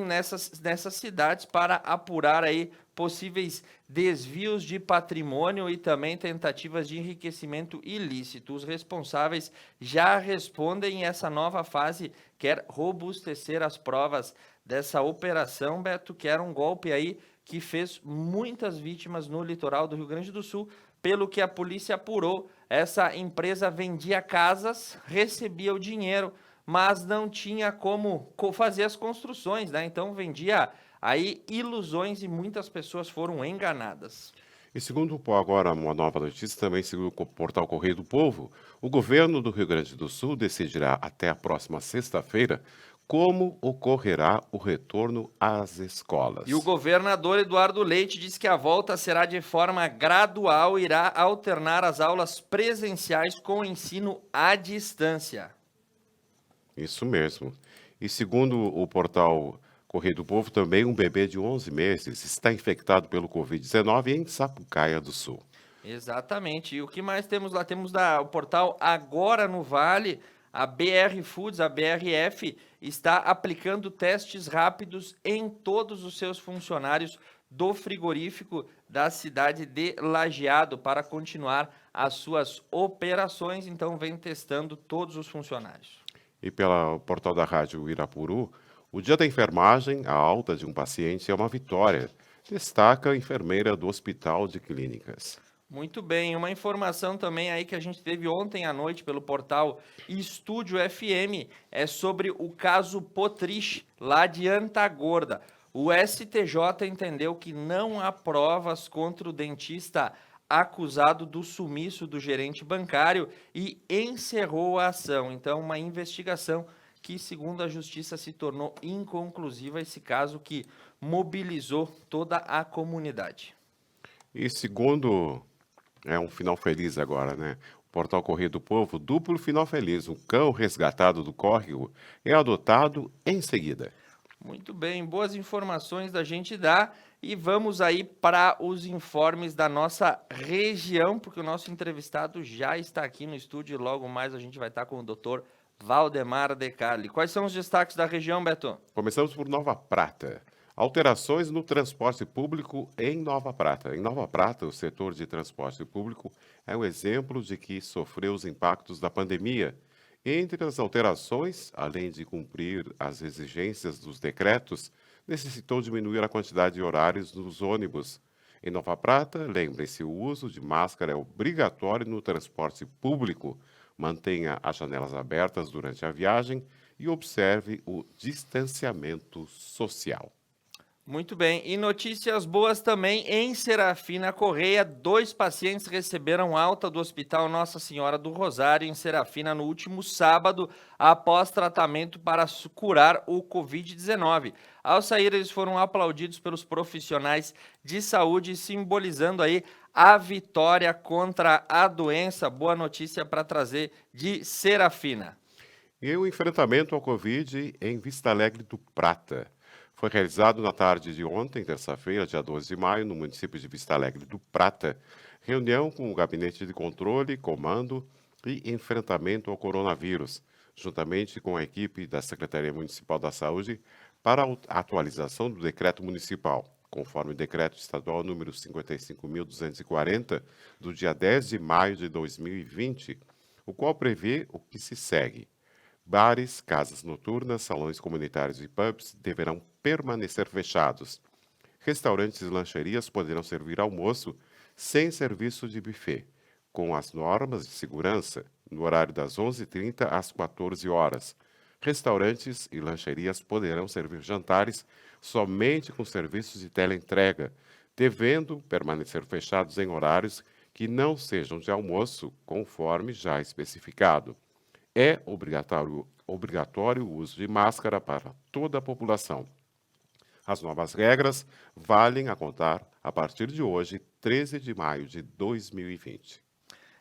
nessas cidades para apurar aí possíveis desvios de patrimônio e também tentativas de enriquecimento ilícito. Os responsáveis já respondem e essa nova fase quer robustecer as provas dessa operação, Beto, que era um golpe aí que fez muitas vítimas no litoral do Rio Grande do Sul. Pelo que a polícia apurou, essa empresa vendia casas, recebia o dinheiro, mas não tinha como fazer as construções, né? Então vendia aí ilusões e muitas pessoas foram enganadas. E segundo agora uma nova notícia, também segundo o portal Correio do Povo, o governo do Rio Grande do Sul decidirá até a próxima sexta-feira como ocorrerá o retorno às escolas. E o governador Eduardo Leite disse que a volta será de forma gradual e irá alternar as aulas presenciais com o ensino à distância. Isso mesmo. E segundo o portal Correio do Povo, também um bebê de 11 meses está infectado pelo Covid-19 em Sapucaia do Sul. Exatamente. E o que mais temos lá? Temos o portal Agora no Vale. A BR Foods, a BRF, está aplicando testes rápidos em todos os seus funcionários do frigorífico da cidade de Lajeado para continuar as suas operações, então vem testando todos os funcionários. E pelo portal da Rádio Irapuru, o dia da enfermagem, a alta de um paciente é uma vitória, destaca a enfermeira do Hospital de Clínicas. Muito bem, uma informação também aí que a gente teve ontem à noite pelo portal Estúdio FM é sobre o caso Potrich, lá de Antagorda. O STJ entendeu que não há provas contra o dentista acusado do sumiço do gerente bancário e encerrou a ação. Então, uma investigação que, segundo a Justiça, se tornou inconclusiva, esse caso que mobilizou toda a comunidade. E segundo, é um final feliz agora, né? O portal Correio do Povo, duplo final feliz. O cão resgatado do córrego é adotado em seguida. Muito bem, boas informações da gente dá e vamos aí para os informes da nossa região, porque o nosso entrevistado já está aqui no estúdio e logo mais a gente vai estar com o Dr. Valdemar De Carli. Quais são os destaques da região, Beto? Começamos por Nova Prata. Alterações no transporte público em Nova Prata. Em Nova Prata, o setor de transporte público é um exemplo de que sofreu os impactos da pandemia. Entre as alterações, além de cumprir as exigências dos decretos, necessitou diminuir a quantidade de horários nos ônibus. Em Nova Prata, lembre-se, o uso de máscara é obrigatório no transporte público. Mantenha as janelas abertas durante a viagem e observe o distanciamento social. Muito bem, e notícias boas também em Serafina Correia. 2 pacientes receberam alta do Hospital Nossa Senhora do Rosário, em Serafina, no último sábado, após tratamento para curar o Covid-19. Ao sair, eles foram aplaudidos pelos profissionais de saúde, simbolizando aí a vitória contra a doença. Boa notícia para trazer de Serafina. E o enfrentamento ao Covid em Vista Alegre do Prata. Foi realizado na tarde de ontem, terça-feira, dia 12 de maio, no município de Vista Alegre do Prata, reunião com o Gabinete de Controle, Comando e Enfrentamento ao Coronavírus, juntamente com a equipe da Secretaria Municipal da Saúde, para a atualização do decreto municipal, conforme o decreto estadual número 55.240, do dia 10 de maio de 2020, o qual prevê o que se segue. Bares, casas noturnas, salões comunitários e pubs deverão permanecer fechados. Restaurantes e lancherias poderão servir almoço sem serviço de buffet, com as normas de segurança, no horário das 11h30 às 14 horas. Restaurantes e lancherias poderão servir jantares somente com serviços de teleentrega, devendo permanecer fechados em horários que não sejam de almoço, conforme já especificado. É obrigatório o uso de máscara para toda a população. As novas regras valem a contar a partir de hoje, 13 de maio de 2020.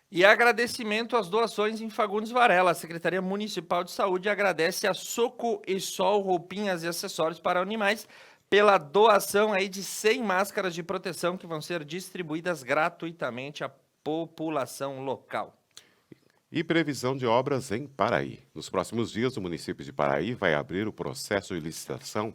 E agradecimento às doações em Fagundes Varela. A Secretaria Municipal de Saúde agradece a Soco e Sol Roupinhas e Acessórios para Animais pela doação aí de 100 máscaras de proteção que vão ser distribuídas gratuitamente à população local. E previsão de obras em Paraí. Nos próximos dias, o município de Paraí vai abrir o processo de licitação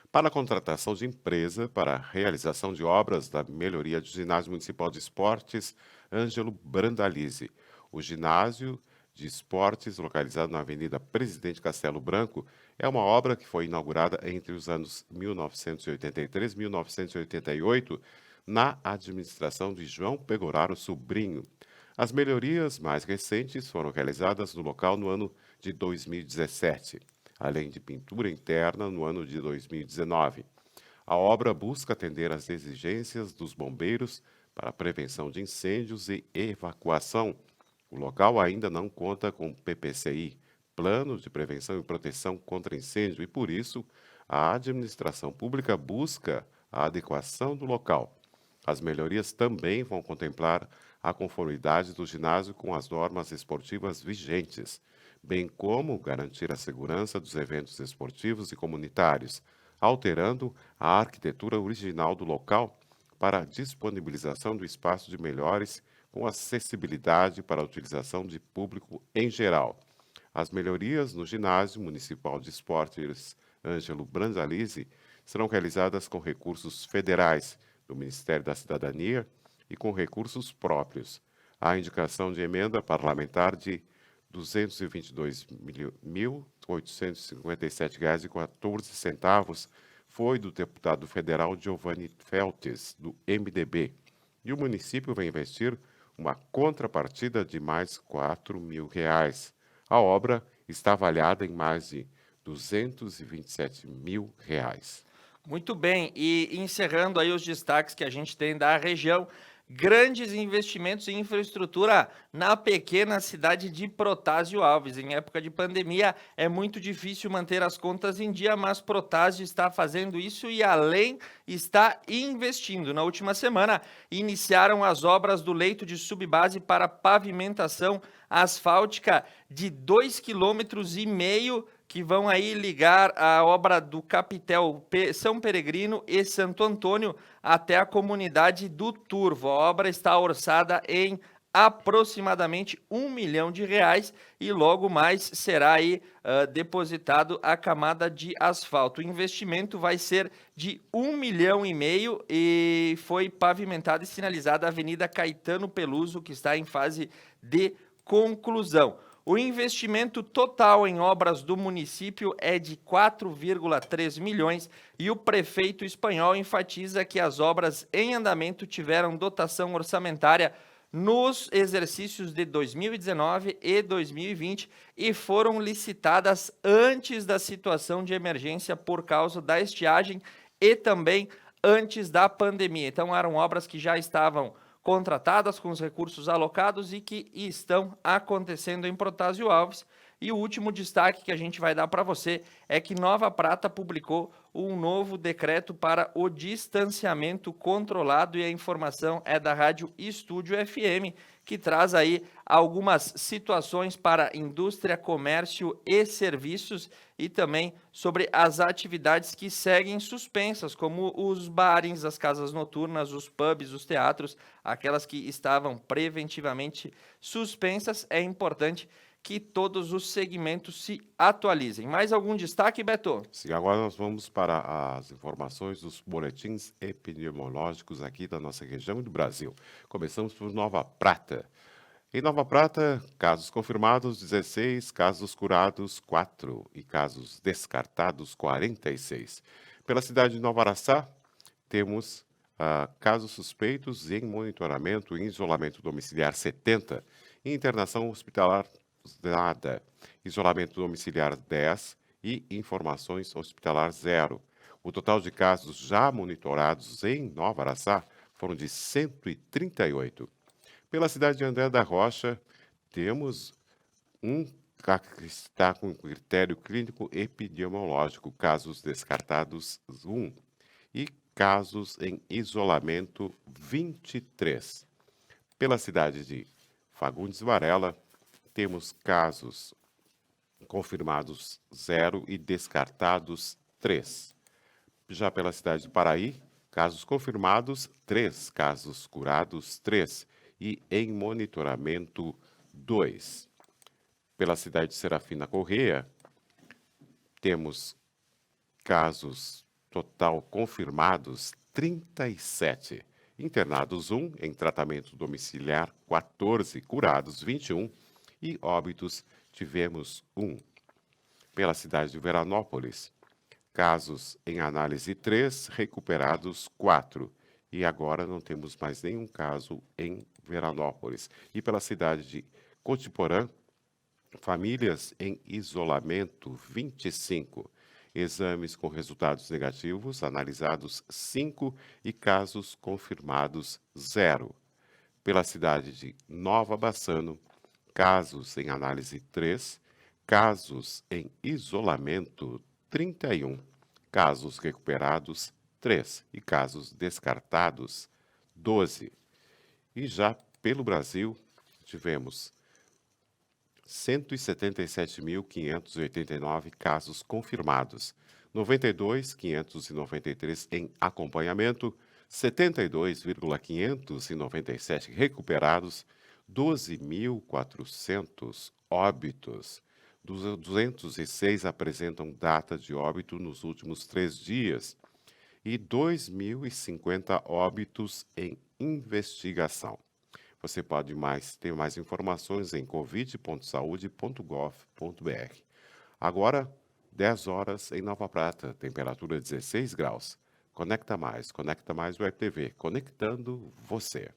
para a contratação de empresa para a realização de obras da melhoria do Ginásio Municipal de Esportes Ângelo Brandalize. O ginásio de esportes, localizado na Avenida Presidente Castelo Branco, é uma obra que foi inaugurada entre os anos 1983 e 1988, na administração de João Pegoraro Sobrinho. As melhorias mais recentes foram realizadas no local no ano de 2017, além de pintura interna no ano de 2019. A obra busca atender às exigências dos bombeiros para a prevenção de incêndios e evacuação. O local ainda não conta com PPCI, Plano de Prevenção e Proteção contra Incêndio, e por isso a administração pública busca a adequação do local. As melhorias também vão contemplar a conformidade do ginásio com as normas esportivas vigentes, bem como garantir a segurança dos eventos esportivos e comunitários, alterando a arquitetura original do local para a disponibilização do espaço de melhores com acessibilidade para a utilização de público em geral. As melhorias no ginásio municipal de esportes Ângelo Brandalize serão realizadas com recursos federais do Ministério da Cidadania e com recursos próprios. a indicação de emenda parlamentar de R$ 222.857,14 foi do deputado federal Giovanni Feltes, do MDB, e o município vai investir uma contrapartida de mais R$ 4.000. A obra está avaliada em mais de R$ 227.000. Muito bem, e encerrando aí os destaques que a gente tem da região, grandes investimentos em infraestrutura na pequena cidade de Protásio Alves. Em época de pandemia é muito difícil manter as contas em dia, mas Protásio está fazendo isso e além está investindo. Na última semana iniciaram as obras do leito de subbase para pavimentação asfáltica de 2,5 km que vão aí ligar a obra do Capitel São Peregrino e Santo Antônio até a comunidade do Turvo. A obra está orçada em aproximadamente R$ 1 milhão e logo mais será aí depositado a camada de asfalto. O investimento vai ser de R$ 1,5 milhão e foi pavimentada e sinalizada a Avenida Caetano Peluso, que está em fase de conclusão. O investimento total em obras do município é de 4,3 milhões e o prefeito espanhol enfatiza que as obras em andamento tiveram dotação orçamentária nos exercícios de 2019 e 2020 e foram licitadas antes da situação de emergência por causa da estiagem e também antes da pandemia. Então eram obras que já estavam contratadas com os recursos alocados e que estão acontecendo em Protásio Alves. E o último destaque que a gente vai dar para você é que Nova Prata publicou um novo decreto para o distanciamento controlado e a informação é da Rádio Estúdio FM, que traz aí algumas situações para indústria, comércio e serviços e também sobre as atividades que seguem suspensas, como os bares, as casas noturnas, os pubs, os teatros, aquelas que estavam preventivamente suspensas. É importante que todos os segmentos se atualizem. Mais algum destaque, Beto? Sim, agora nós vamos para as informações dos boletins epidemiológicos aqui da nossa região e do Brasil. Começamos por Nova Prata. Em Nova Prata, casos confirmados 16, casos curados 4 e casos descartados 46. Pela cidade de Nova Araçá, temos casos suspeitos em monitoramento e isolamento domiciliar 70, e internação hospitalar nada, isolamento domiciliar 10 e informações hospitalar 0. O total de casos já monitorados em Nova Araçá foram de 138. Pela cidade de André da Rocha, temos um que está com critério clínico epidemiológico, casos descartados 1 e casos em isolamento 23. Pela cidade de Fagundes Varela, temos casos confirmados 0 e descartados 3. Já pela cidade de Paraí, casos confirmados 3, casos curados 3 e em monitoramento 2. Pela cidade de Serafina Corrêa, temos casos total confirmados 37, internados 1, em tratamento domiciliar 14, curados 21 e óbitos tivemos 1. Pela cidade de Veranópolis, casos em análise 3, recuperados 4. E agora não temos mais nenhum caso em Veranópolis. E pela cidade de Cotiporã, famílias em isolamento 25. Exames com resultados negativos, analisados 5 e casos confirmados 0. Pela cidade de Nova Bassano, casos em análise 3, casos em isolamento 31, casos recuperados 3 e casos descartados 12. E já pelo Brasil, tivemos 177.589 casos confirmados, 92.593 em acompanhamento, 72,597 recuperados, 12.400 óbitos. 206 apresentam data de óbito nos últimos 3 dias e 2.050 óbitos em investigação. Você pode ter mais informações em covid.saude.gov.br. Agora, 10 horas em Nova Prata, temperatura 16 graus. Conecta Mais Web TV, conectando você.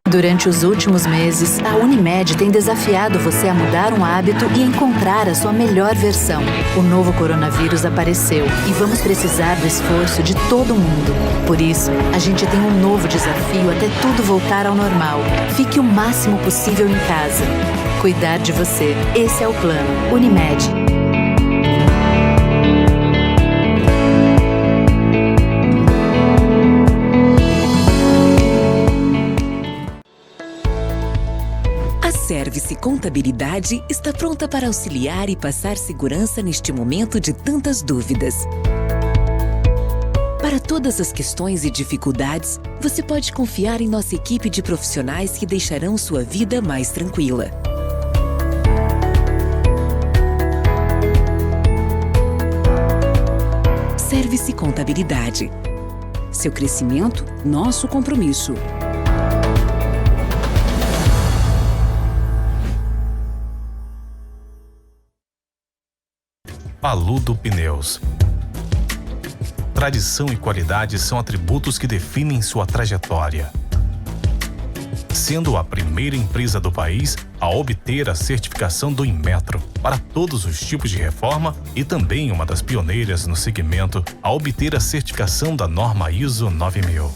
Durante os últimos meses, a Unimed tem desafiado você a mudar um hábito e encontrar a sua melhor versão. O novo coronavírus apareceu e vamos precisar do esforço de todo mundo. Por isso, a gente tem um novo desafio até tudo voltar ao normal. Fique o máximo possível em casa. Cuidar de você. Esse é o plano. Unimed. A Service Contabilidade está pronta para auxiliar e passar segurança neste momento de tantas dúvidas. Para todas as questões e dificuldades, você pode confiar em nossa equipe de profissionais que deixarão sua vida mais tranquila. Service Contabilidade. Seu crescimento, nosso compromisso. Paludo Pneus. Tradição e qualidade são atributos que definem sua trajetória. Sendo a primeira empresa do país a obter a certificação do Inmetro para todos os tipos de reforma e também uma das pioneiras no segmento a obter a certificação da norma ISO 9000.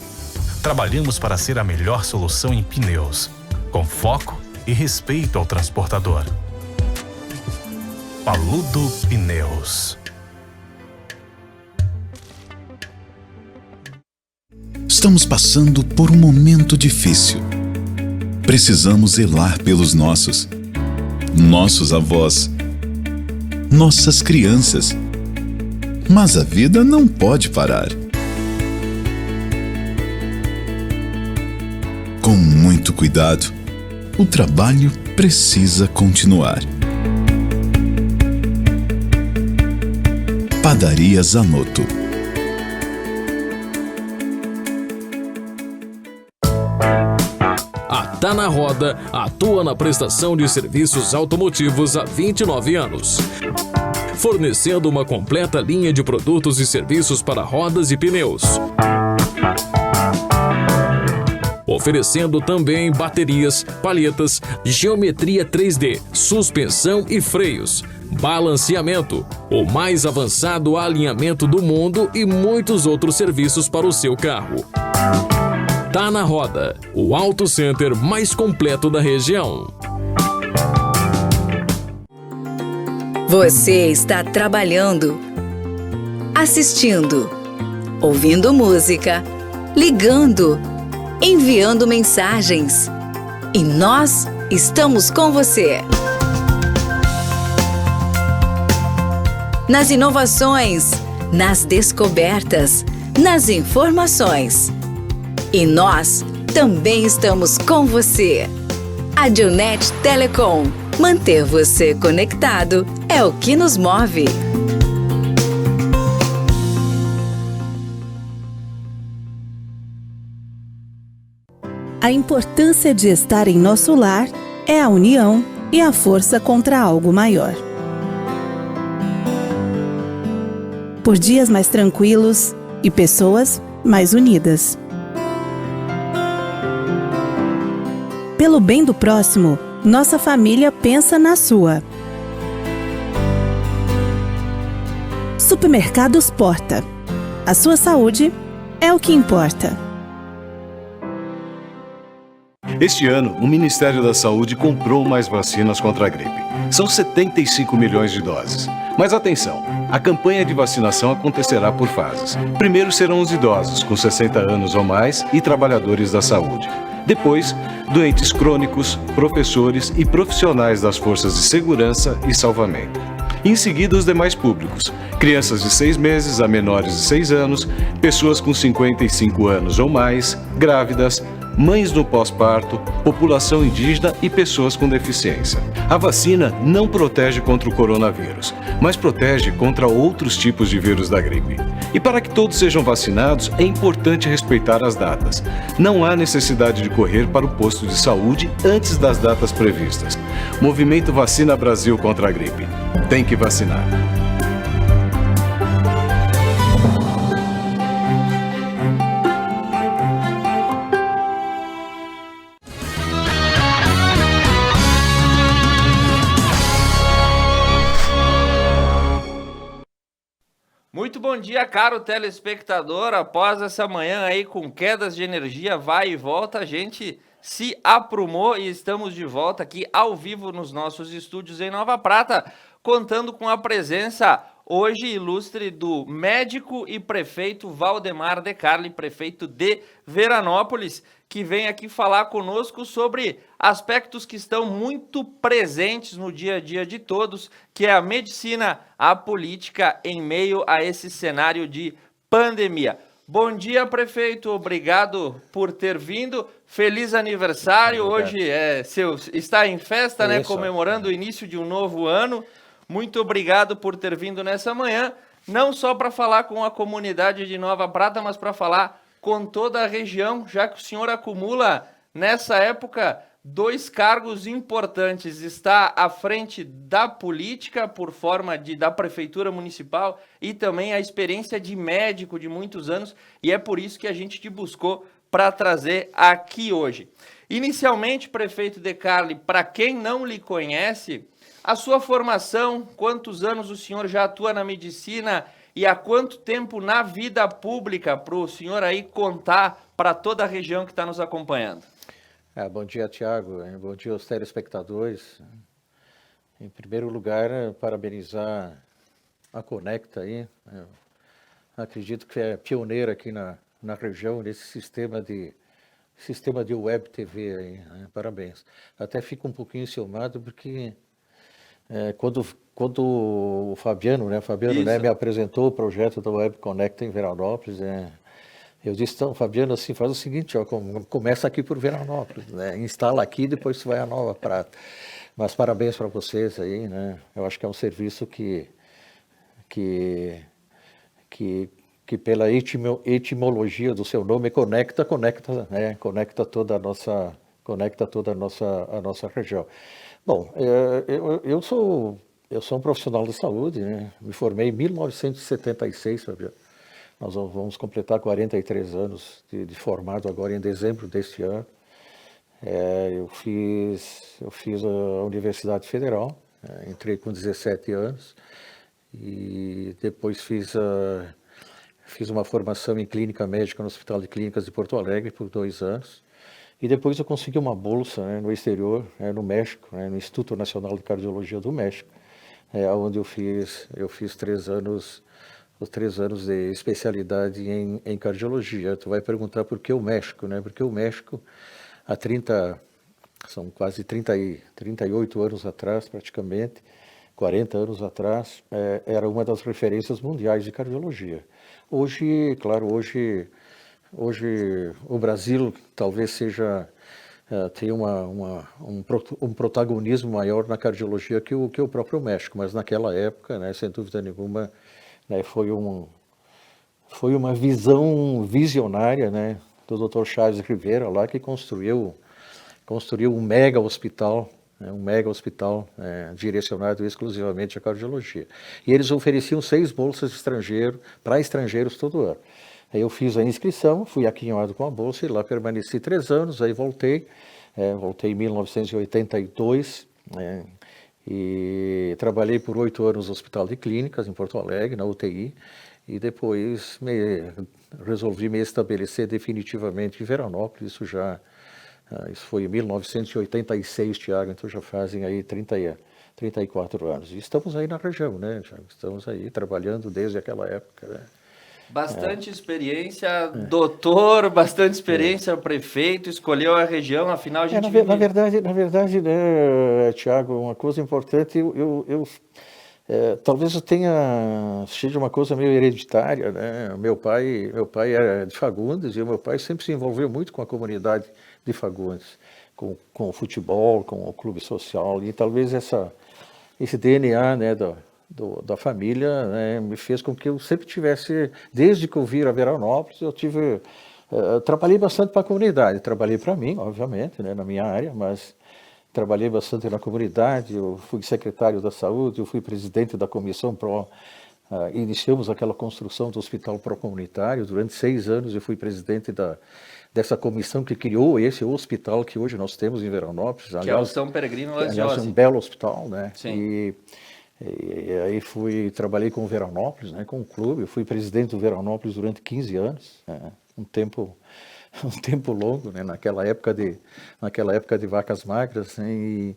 Trabalhamos para ser a melhor solução em pneus, com foco e respeito ao transportador. Paludo Pneus. Estamos passando por um momento difícil. Precisamos zelar pelos nossos avós, nossas crianças. Mas a vida não pode parar. Com muito cuidado, o trabalho precisa continuar. Padaria Zanotto. A Tá na Roda atua na prestação de serviços automotivos há 29 anos. Fornecendo uma completa linha de produtos e serviços para rodas e pneus. Oferecendo também baterias, palhetas, geometria 3D, suspensão e freios, balanceamento, o mais avançado alinhamento do mundo e muitos outros serviços para o seu carro. Tá na Roda, o Auto Center mais completo da região. Você está trabalhando, assistindo, ouvindo música, ligando, enviando mensagens. E nós estamos com você. Nas inovações, nas descobertas, nas informações. E nós também estamos com você. Adionet Telecom. Manter você conectado é o que nos move. A importância de estar em nosso lar é a união e a força contra algo maior. Por dias mais tranquilos e pessoas mais unidas. Pelo bem do próximo, nossa família pensa na sua. Supermercados Porta. A sua saúde é o que importa. Este ano, o Ministério da Saúde comprou mais vacinas contra a gripe. São 75 milhões de doses. Mas atenção, a campanha de vacinação acontecerá por fases. Primeiro serão os idosos, com 60 anos ou mais, e trabalhadores da saúde. Depois, doentes crônicos, professores e profissionais das forças de segurança e salvamento. Em seguida, os demais públicos, crianças de 6 meses a menores de 6 anos, pessoas com 55 anos ou mais, grávidas, mães no pós-parto, população indígena e pessoas com deficiência. A vacina não protege contra o coronavírus, mas protege contra outros tipos de vírus da gripe. E para que todos sejam vacinados, é importante respeitar as datas. Não há necessidade de correr para o posto de saúde antes das datas previstas. Movimento Vacina Brasil contra a gripe. Tem que vacinar. Muito bom dia, caro telespectador. Após essa manhã aí com quedas de energia, vai e volta, a gente se aprumou e estamos de volta aqui ao vivo nos nossos estúdios em Nova Prata, contando com a presença hoje ilustre do médico e prefeito Valdemar De Carli, prefeito de Veranópolis, que vem aqui falar conosco sobre aspectos que estão muito presentes no dia a dia de todos, que é a medicina, a política em meio a esse cenário de pandemia. Bom dia, prefeito, obrigado por ter vindo, feliz aniversário, hoje está em festa, né, comemorando o início de um novo ano. Muito obrigado por ter vindo nessa manhã, não só para falar com a comunidade de Nova Prata, mas para falar com toda a região, já que o senhor acumula, nessa época, 2 cargos importantes. Está à frente da política, por forma da prefeitura municipal, e também a experiência de médico de muitos anos, e é por isso que a gente te buscou para trazer aqui hoje. Inicialmente, prefeito De Carli, para quem não lhe conhece, a sua formação, quantos anos o senhor já atua na medicina e há quanto tempo na vida pública, para o senhor aí contar para toda a região que está nos acompanhando? Bom dia, Tiago. Bom dia aos telespectadores. Em primeiro lugar, parabenizar a Conecta aí. Eu acredito que é pioneira aqui na região nesse sistema de web TV aí, né? Parabéns. Até fico um pouquinho enciumado porque quando o Fabiano, né, me apresentou o projeto da Web Conecta em Veranópolis, eu disse, então, Fabiano, assim, faz o seguinte, ó, começa aqui por Veranópolis, né, instala aqui e depois você vai a Nova Prata. Mas parabéns para vocês aí, né, eu acho que é um serviço que pela etimologia do seu nome, conecta toda a nossa região. Bom, eu sou um profissional de saúde, né? Me formei em 1976, Fabiano. Nós vamos completar 43 anos de formado agora em dezembro deste ano. Eu fiz a Universidade Federal, entrei com 17 anos e depois fiz uma formação em clínica médica no Hospital de Clínicas de Porto Alegre por 2 anos. E depois eu consegui uma bolsa, né, no exterior, no México, no Instituto Nacional de Cardiologia do México, onde eu fiz 3 anos, os 3 anos de especialidade em cardiologia. Tu vai perguntar por que o México, né? Porque o México, são quase 38 anos atrás, praticamente, 40 anos atrás, era uma das referências mundiais de cardiologia. Hoje, claro, hoje o Brasil talvez tenha um protagonismo maior na cardiologia que o próprio México, mas naquela época, né, sem dúvida nenhuma, né, foi uma visão visionária, né, do Dr. Charles Rivera lá, que construiu um mega hospital, direcionado exclusivamente à cardiologia. E eles ofereciam 6 bolsas para estrangeiros todo ano. Aí eu fiz a inscrição, fui aquinhoado com a bolsa e lá permaneci 3 anos, aí voltei em 1982, e trabalhei por 8 anos no Hospital de Clínicas, em Porto Alegre, na UTI, e depois resolvi me estabelecer definitivamente em Veranópolis, isso foi em 1986, Tiago, então já fazem aí 34 anos. E estamos aí na região, né, Tiago? Estamos aí trabalhando desde aquela época, né? Bastante experiência, doutor, bastante experiência, prefeito, escolheu a região, afinal a gente na verdade, né, Tiago, uma coisa importante, Talvez seja uma coisa meio hereditária, né? Meu pai era de Fagundes e o meu pai sempre se envolveu muito com a comunidade de Fagundes, com o futebol, com o clube social, e talvez esse DNA, né, da família, né, me fez com que eu sempre tivesse, desde que eu vim a Veranópolis, trabalhei bastante para a comunidade, trabalhei para mim, obviamente, né, na minha área, mas trabalhei bastante na comunidade, eu fui secretário da saúde, eu fui presidente da comissão iniciamos aquela construção do hospital pró-comunitário, durante 6 anos eu fui presidente dessa comissão que criou esse hospital que hoje nós temos em Veranópolis. Que é o São Peregrino Laziose. Aliás, é um belo hospital, né? Sim. E aí trabalhei com o Veranópolis, né, com o clube, eu fui presidente do Veranópolis durante 15 anos, um tempo longo, né, naquela época de vacas magras, né,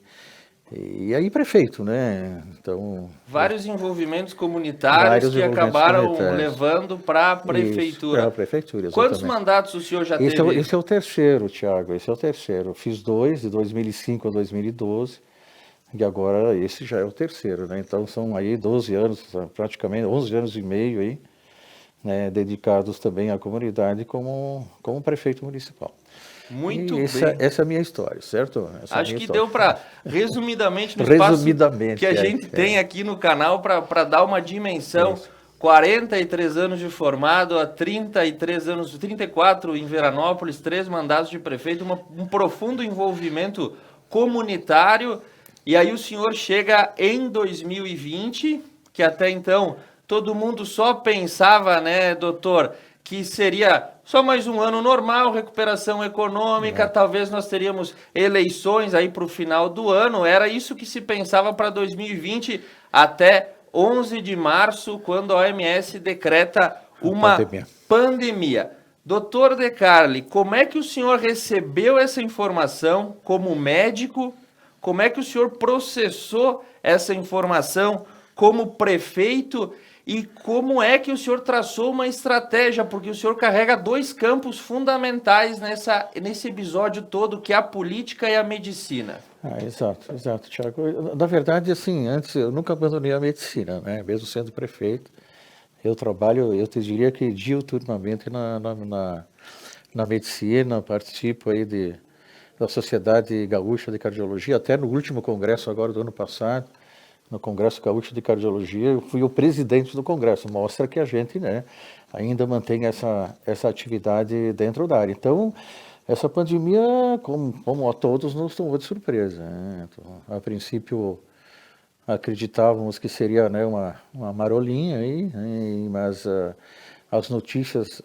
e aí prefeito, né, então... Vários envolvimentos comunitários que acabaram levando para a prefeitura. Para a prefeitura, exatamente. Quantos mandatos o senhor já teve? Esse é o terceiro, Tiago, esse é o terceiro. Eu fiz 2, de 2005 a 2012, e agora esse já é o terceiro, né, então são aí 12 anos, praticamente 11 anos e meio aí, né, dedicados também à comunidade como prefeito municipal. Muito bem. Essa é a minha história, certo? Acho que deu para, resumidamente, no espaço que a gente tem aqui no canal, para dar uma dimensão. Isso. 43 anos de formado, há 34 em Veranópolis, 3 mandatos de prefeito, um profundo envolvimento comunitário. E aí o senhor chega em 2020, que até então todo mundo só pensava, né, doutor, que seria só mais um ano normal, recuperação econômica, talvez nós teríamos eleições aí para o final do ano, era isso que se pensava para 2020, até 11 de março, quando a OMS decreta uma pandemia. Doutor De Carli, como é que o senhor recebeu essa informação como médico? Como é que o senhor processou essa informação como prefeito? E como é que o senhor traçou uma estratégia? Porque o senhor carrega 2 campos fundamentais nesse episódio todo, que é a política e a medicina. Exato, Tiago. Na verdade, assim, antes eu nunca abandonei a medicina, né? Mesmo sendo prefeito. Eu trabalho, eu te diria que diuturnamente na medicina, participo aí da Sociedade Gaúcha de Cardiologia, até no último congresso agora do ano passado, no Congresso Gaúcho de Cardiologia, eu fui o presidente do congresso, mostra que a gente, né, ainda mantém essa atividade dentro da área. Então, essa pandemia, como a todos, nos tomou de surpresa, né? Então, a princípio, acreditávamos que seria, né, uma marolinha aí, né, mas as notícias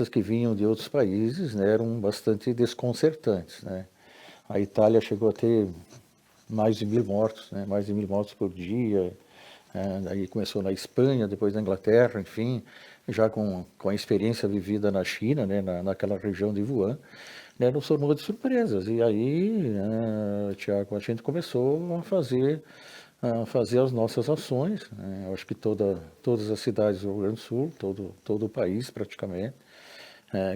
que vinham de outros países, né, eram bastante desconcertantes, né? A Itália chegou a ter mais de 1.000 mortos, né? Mais de 1.000 mortos por dia. Aí começou na Espanha, depois na Inglaterra, enfim, já com a experiência vivida na China, né? Naquela região de Wuhan, né? Nos tornou de surpresas. E aí, Tiago, a gente começou a fazer as nossas ações, né? Eu acho que todas as cidades do Rio Grande do Sul, todo o país praticamente,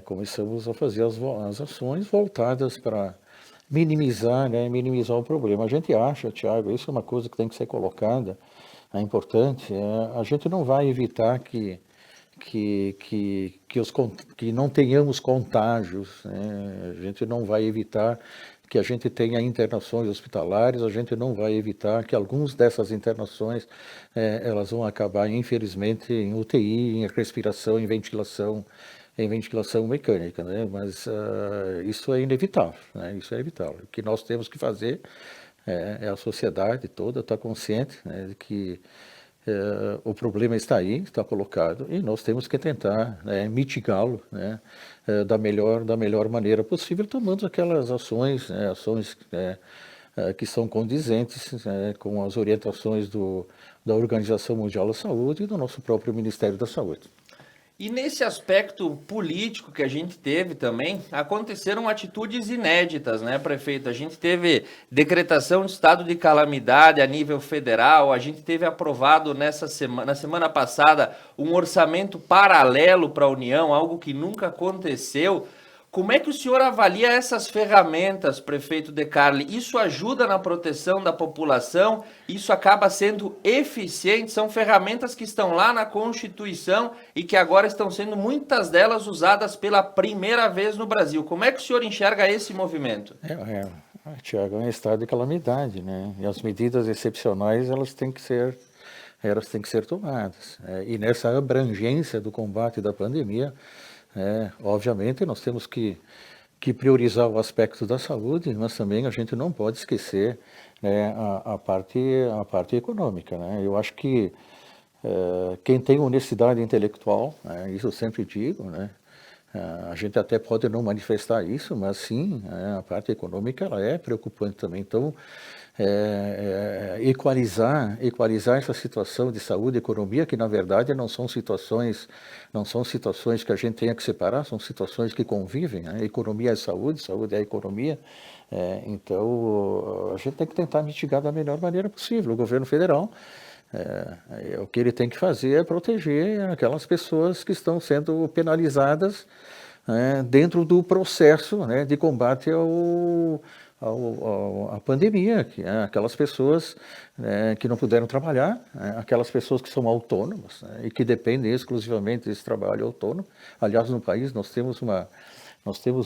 começamos a fazer as ações voltadas para minimizar o problema. A gente acha, Tiago, isso é uma coisa que tem que ser colocada, é importante, a gente não vai evitar que não tenhamos contágios, né? A gente não vai evitar que a gente tenha internações hospitalares, a gente não vai evitar que algumas dessas internações elas vão acabar, infelizmente, em UTI, em respiração, em ventilação mecânica, né? Mas isso é inevitável, né? Isso é inevitável. O que nós temos que fazer a sociedade toda estar consciente, né, de que o problema está aí, está colocado, e nós temos que tentar, né, mitigá-lo, né, da melhor maneira possível, tomando aquelas ações que são condizentes, né, com as orientações da Organização Mundial da Saúde e do nosso próprio Ministério da Saúde. E nesse aspecto político que a gente teve também, aconteceram atitudes inéditas, né, prefeito? A gente teve decretação de estado de calamidade a nível federal, a gente teve aprovado na semana passada um orçamento paralelo para a União, algo que nunca aconteceu. Como é que o senhor avalia essas ferramentas, prefeito De Carli? Isso ajuda na proteção da população? Isso acaba sendo eficiente? São ferramentas que estão lá na Constituição e que agora estão sendo, muitas delas, usadas pela primeira vez no Brasil. Como é que o senhor enxerga esse movimento? Tiago, é um estado de calamidade, né? E as medidas excepcionais, elas têm que ser tomadas. E nessa abrangência do combate da pandemia, obviamente nós temos que priorizar o aspecto da saúde, mas também a gente não pode esquecer, né, a parte econômica, né? Eu acho que quem tem honestidade intelectual, isso eu sempre digo, né, a gente até pode não manifestar isso, mas sim, a parte econômica ela é preocupante também. Então, equalizar essa situação de saúde e economia, que na verdade não são situações que a gente tenha que separar, são situações que convivem, né? Economia é saúde, saúde é economia. Então, a gente tem que tentar mitigar da melhor maneira possível. O governo federal, o que ele tem que fazer é proteger aquelas pessoas que estão sendo penalizadas, dentro do processo, né, de combate à pandemia, que aquelas pessoas, que não puderam trabalhar, aquelas pessoas que são autônomas, e que dependem exclusivamente desse trabalho autônomo. Aliás, no país nós temos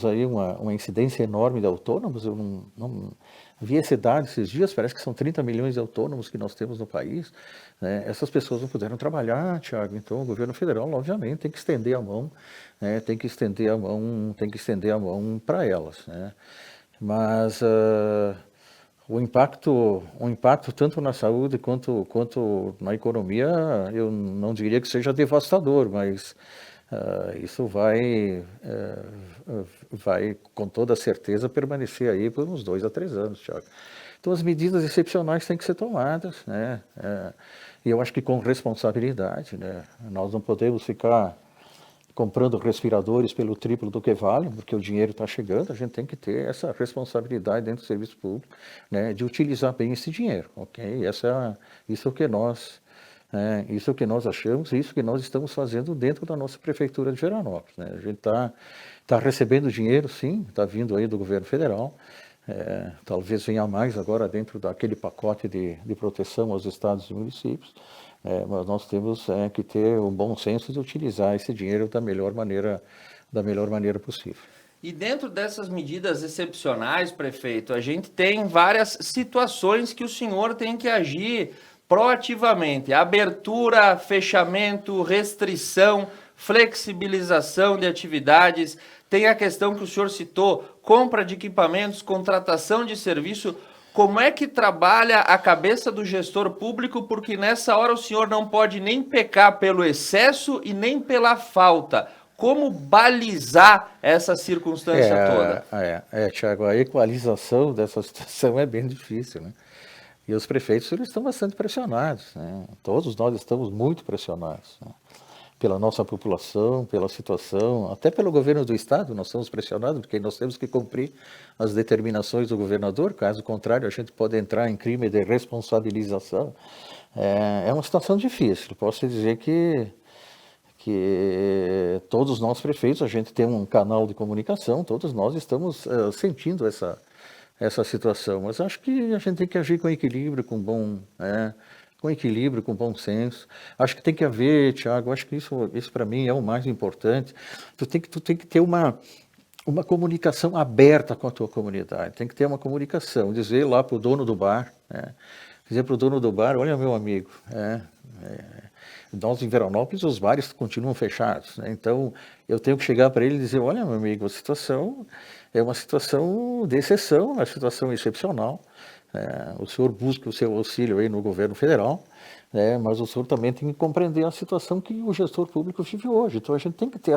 aí uma incidência enorme de autônomos. Eu não vi esse dado esses dias, parece que são 30 milhões de autônomos que nós temos no país, né? Essas pessoas não puderam trabalhar, Tiago, então o governo federal, obviamente, tem que estender a mão, né? Tem que estender a mão para elas, né? Mas o impacto tanto na saúde quanto na economia, eu não diria que seja devastador, mas isso vai com toda certeza permanecer aí por uns 2 a 3 anos, Thiago. Então as medidas excepcionais têm que ser tomadas, né? E eu acho que com responsabilidade, né? Nós não podemos ficar comprando respiradores pelo triplo do que vale, porque o dinheiro está chegando. A gente tem que ter essa responsabilidade dentro do serviço público, né, de utilizar bem esse dinheiro, ok? Isso é o que nós achamos, isso que nós estamos fazendo dentro da nossa prefeitura de Veranópolis, né? A gente tá recebendo dinheiro, sim, está vindo aí do governo federal, talvez venha mais agora dentro daquele pacote de proteção aos estados e municípios, mas nós temos que ter um bom senso de utilizar esse dinheiro da melhor maneira possível. E dentro dessas medidas excepcionais, prefeito, a gente tem várias situações que o senhor tem que agir proativamente: abertura, fechamento, restrição, flexibilização de atividades. Tem a questão que o senhor citou: compra de equipamentos, contratação de serviço. Como é que trabalha a cabeça do gestor público? Porque nessa hora o senhor não pode nem pecar pelo excesso e nem pela falta. Como balizar essa circunstância toda? Tiago, a equalização dessa situação é bem difícil, né? E os prefeitos, eles estão bastante pressionados, né? Todos nós estamos muito pressionados, né? Pela nossa população, pela situação, até pelo governo do estado nós estamos pressionados, porque nós temos que cumprir as determinações do governador. Caso contrário, a gente pode entrar em crime de responsabilização. É uma situação difícil. Posso dizer que todos nós prefeitos, a gente tem um canal de comunicação, todos nós estamos sentindo essa situação, mas acho que a gente tem que agir com equilíbrio, com bom senso. Acho que tem que haver, Tiago, acho que isso para mim é o mais importante. Tu tem que ter uma comunicação aberta com a tua comunidade, tem que ter uma comunicação, dizer lá para o dono do bar, dizer para o dono do bar: olha, meu amigo, nós em Veranópolis os bares continuam fechados, né? Então eu tenho que chegar para ele e dizer: olha, meu amigo, a situação é uma situação de exceção, uma situação excepcional. O senhor busca o seu auxílio aí no governo federal, mas o senhor também tem que compreender a situação que o gestor público vive hoje. Então a gente tem que ter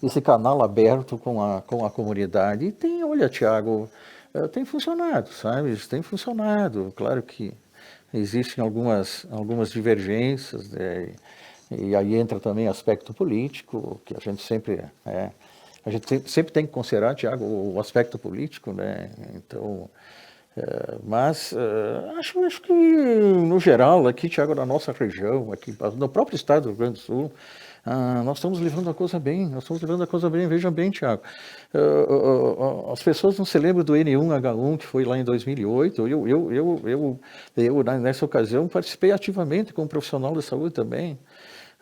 esse canal aberto com a comunidade. E olha, Tiago, tem funcionado, sabe? Tem funcionado. Claro que existem algumas divergências, e aí entra também aspecto político, que a gente sempre tem que considerar, Tiago, o aspecto político, né? Então, mas acho que, no geral, aqui, Tiago, na nossa região, aqui no próprio estado do Rio Grande do Sul, Nós estamos levando a coisa bem, veja bem, Tiago. As pessoas não se lembram do N1H1, que foi lá em 2008. Nessa ocasião, participei ativamente como profissional de saúde também.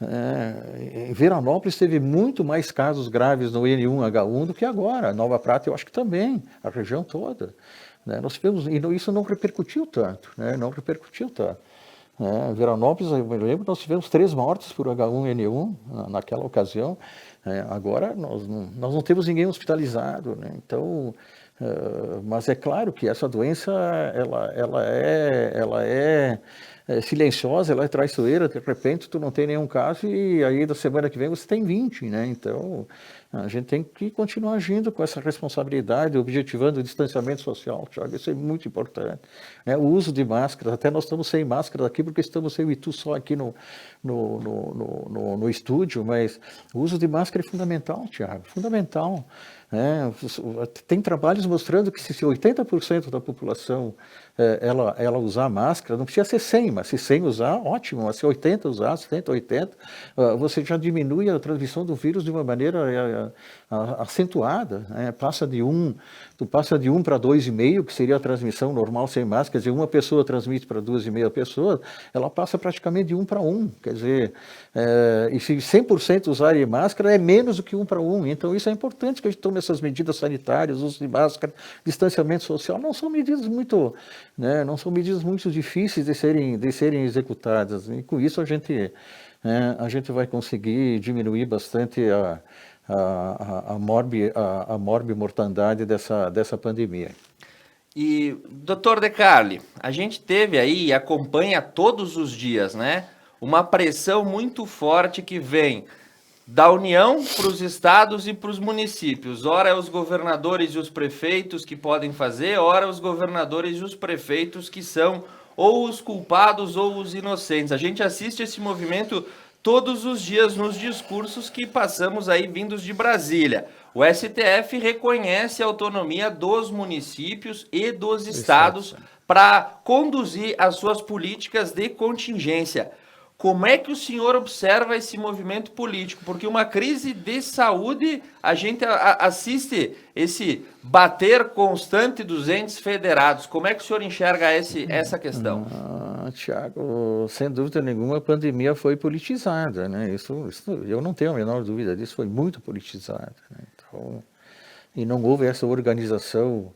Em Veranópolis teve muito mais casos graves no N1H1 do que agora. Nova Prata, eu acho que também, a região toda. Nós tivemos, e isso não repercutiu tanto, Veranópolis, eu me lembro, nós tivemos 3 mortes por H1N1 naquela ocasião. Agora nós não temos ninguém hospitalizado, Então, mas é claro que essa doença ela é silenciosa, ela é traiçoeira. De repente tu não tem nenhum caso e aí da semana que vem você tem 20, Então a gente tem que continuar agindo com essa responsabilidade, objetivando o distanciamento social, Thiago, isso é muito importante. O uso de máscaras, até nós estamos sem máscara aqui porque estamos eu e tu só aqui no estúdio, mas o uso de máscara é fundamental, Thiago, fundamental. Tem trabalhos mostrando que se 80% da população ela usar máscara, não precisa ser 100, mas se 100 usar, ótimo, mas se 80 usar, 70, 80, você já diminui a transmissão do vírus de uma maneira acentuada, tu passa de 1 para 2,5, que seria a transmissão normal sem máscara, quer dizer, uma pessoa transmite para 2,5 pessoas, ela passa praticamente de 1 para 1, quer dizer, e se 100% usarem máscara, é menos do que 1 para 1, então isso é importante que a gente tome essas medidas sanitárias, uso de máscara, distanciamento social, não são medidas muito difíceis de serem executadas, e com isso a gente vai conseguir diminuir bastante a morbimortandade dessa pandemia. E, doutor De Carli, a gente teve aí e acompanha todos os dias, uma pressão muito forte que vem da União para os estados e para os municípios. Ora é os governadores e os prefeitos que podem fazer, ora os governadores e os prefeitos que são ou os culpados ou os inocentes. A gente assiste esse movimento todos os dias nos discursos que passamos aí vindos de Brasília. O STF reconhece a autonomia dos municípios e dos estados para conduzir as suas políticas de contingência. Como é que o senhor observa esse movimento político? Porque uma crise de saúde, a gente assiste esse bater constante dos entes federados. Como é que o senhor enxerga essa questão? Tiago, sem dúvida nenhuma, a pandemia foi politizada, Isso eu não tenho a menor dúvida disso, foi muito politizada. Então, e não houve essa organização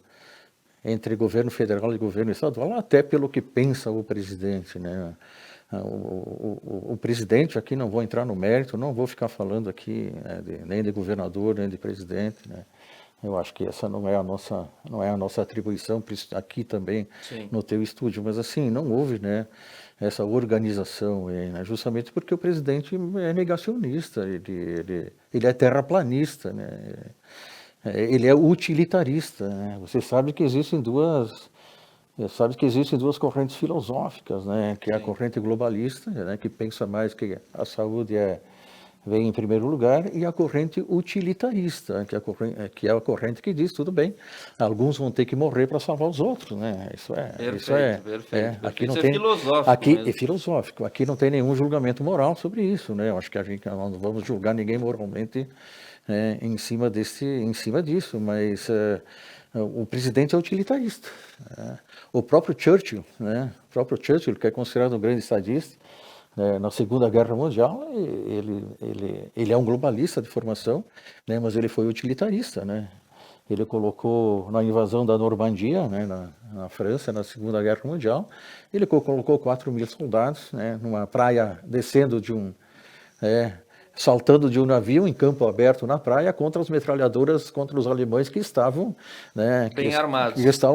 entre governo federal e governo estadual, até pelo que pensa o presidente, O presidente, aqui não vou entrar no mérito, não vou ficar falando aqui nem de governador, nem de presidente, Eu acho que essa não é a nossa atribuição aqui também. Sim. No teu estúdio, mas assim, não houve, essa organização, justamente porque o presidente é negacionista, ele é terraplanista, ele é utilitarista, Você sabe que existem duas correntes filosóficas, que é a corrente globalista, que pensa mais que a saúde vem em primeiro lugar, e a corrente utilitarista, que é a corrente que diz, tudo bem, alguns vão ter que morrer para salvar os outros, Perfeito. Aqui não tem filosófico. Aqui é filosófico. Aqui não tem nenhum julgamento moral sobre isso, Eu acho que nós não vamos julgar ninguém moralmente em cima disso, mas o presidente é utilitarista. O próprio Churchill, que é considerado um grande estadista, na Segunda Guerra Mundial, ele é um globalista de formação, mas ele foi utilitarista, Ele colocou na invasão da Normandia, na França, na Segunda Guerra Mundial, ele colocou 4.000 soldados, numa praia, descendo saltando de um navio em campo aberto na praia contra as metralhadoras, contra os alemães que estavam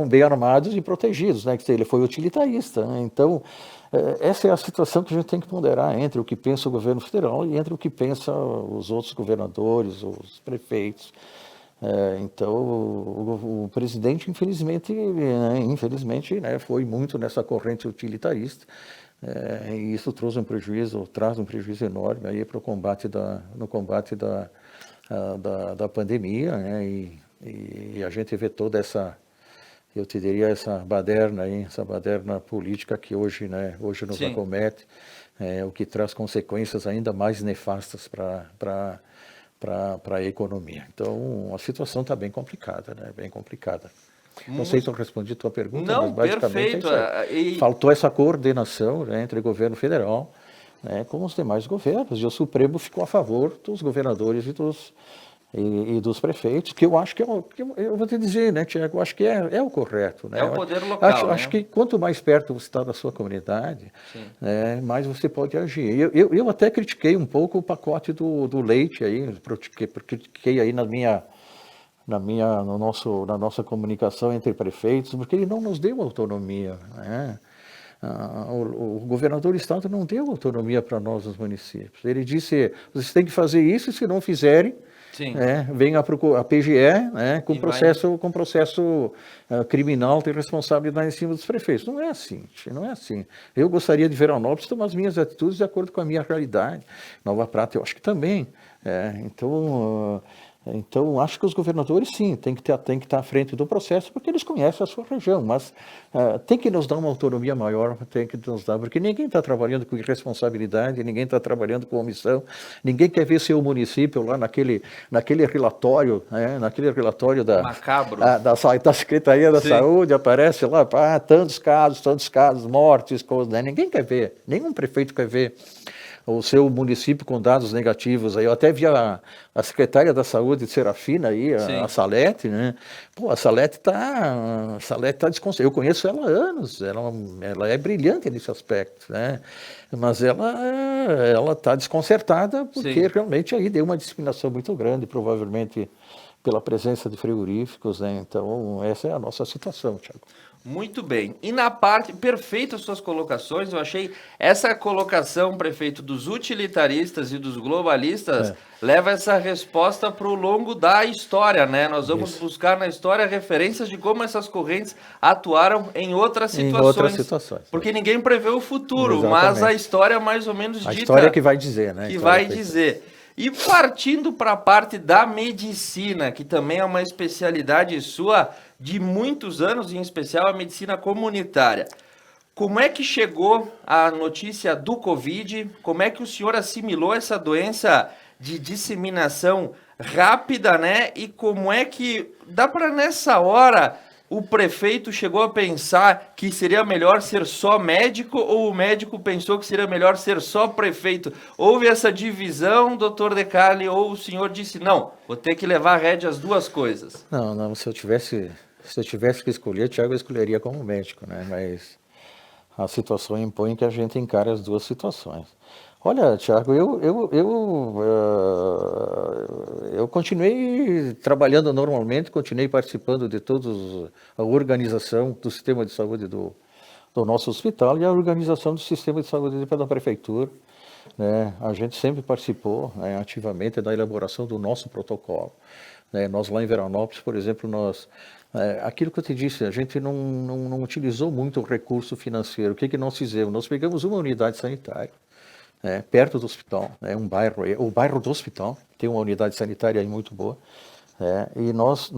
bem armados e protegidos, Ele foi utilitarista, Então, essa é a situação que a gente tem que ponderar entre o que pensa o governo federal e entre o que pensa os outros governadores, os prefeitos. Então, o presidente, infelizmente, foi muito nessa corrente utilitarista. E isso traz um prejuízo enorme aí para o combate da pandemia, e a gente vê toda essa, eu te diria, essa baderna política que hoje nos acomete, o que traz consequências ainda mais nefastas para a economia. Então, a situação está bem complicada, né? Bem complicada. Não sei se eu respondi a tua pergunta, Não, mas basicamente perfeito. é isso aí. Faltou essa coordenação, né, entre o governo federal, né, com os demais governos, e o Supremo ficou a favor dos governadores e dos prefeitos, que eu acho que eu vou te dizer, né, Tiago, eu acho que é o correto. Né? É o poder local, acho que quanto mais perto você está da sua comunidade, né, mais você pode agir. Eu até critiquei um pouco o pacote do leite aí, critiquei aí na nossa comunicação entre prefeitos, porque ele não nos deu autonomia, né? O governador do estado não deu autonomia para nós, os municípios. Ele disse, vocês têm que fazer isso, e se não fizerem, venha a PGE, né, com processo criminal de responsabilidade em cima dos prefeitos. Não é assim, não é assim. Eu gostaria de Veranópolis tomar as minhas atitudes de acordo com a minha realidade. Nova Prata, eu acho que também. Então, acho que os governadores, sim, tem que estar à frente do processo, porque eles conhecem a sua região, mas tem que nos dar uma autonomia maior, tem que nos dar, porque ninguém está trabalhando com irresponsabilidade, ninguém está trabalhando com omissão, ninguém quer ver seu município lá naquele relatório, macabro, da Secretaria da Saúde, aparece lá, tantos casos, mortes, coisas, né? Ninguém quer ver, nenhum prefeito quer ver o seu município com dados negativos. Aí eu até vi a secretária da Saúde de Serafina aí, a Salete, né? Pô, a Salete está desconcertada. Eu conheço ela há anos, ela é brilhante nesse aspecto, né? Mas ela está desconcertada porque realmente aí deu uma disseminação muito grande, provavelmente pela presença de frigoríficos, né? Então, essa é a nossa situação, Tiago. Muito bem. E na parte, perfeito as suas colocações, eu achei essa colocação, prefeito, dos utilitaristas e dos globalistas, leva essa resposta para o longo da história, né? Nós vamos buscar na história referências de como essas correntes atuaram em outras situações. Porque ninguém prevê o futuro, mas a história mais ou menos dita. A história que vai dizer, né? Que vai dizer. E partindo para a parte da medicina, que também é uma especialidade sua de muitos anos, em especial a medicina comunitária. Como é que chegou a notícia do Covid? Como é que o senhor assimilou essa doença de disseminação rápida, né? E como é que dá para nessa hora o prefeito chegou a pensar que seria melhor ser só médico ou o médico pensou que seria melhor ser só prefeito? Houve essa divisão, doutor Decarli, ou o senhor disse, não, vou ter que levar a rédea as duas coisas? Não, se eu tivesse que escolher, Tiago, eu escolheria como médico, né? Mas a situação impõe que a gente encare as duas situações. Olha, Tiago, eu continuei trabalhando normalmente, continuei participando de toda a organização do sistema de saúde do nosso hospital e a organização do sistema de saúde da prefeitura, né? A gente sempre participou, né, ativamente da elaboração do nosso protocolo, né? Nós lá em Veranópolis, por exemplo, aquilo que eu te disse, a gente não utilizou muito o recurso financeiro. O que nós fizemos? Nós pegamos uma unidade sanitária, perto do hospital, o bairro do hospital tem uma unidade sanitária aí muito boa, e nós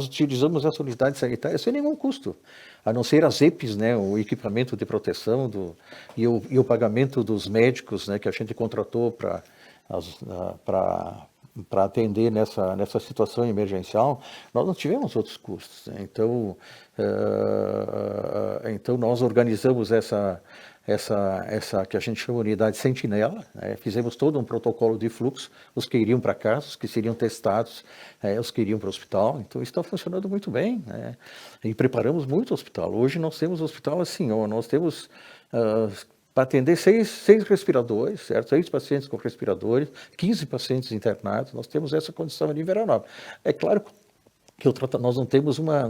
utilizamos essa unidade sanitária sem nenhum custo, a não ser as EPIs, né, o equipamento de proteção e o pagamento dos médicos, né, que a gente contratou para atender nessa situação emergencial. Nós não tivemos outros custos, né? Então nós organizamos essa que a gente chama de unidade sentinela, né? Fizemos todo um protocolo de fluxo, os que iriam para casa, os que seriam testados, os que iriam para o hospital. Então isso está funcionando muito bem, né? E preparamos muito o hospital. Hoje nós temos o hospital assim, nós temos para atender 6 respiradores, certo? 6 pacientes com respiradores, 15 pacientes internados. Nós temos essa condição ali em Veranópolis. É claro que nós não temos uma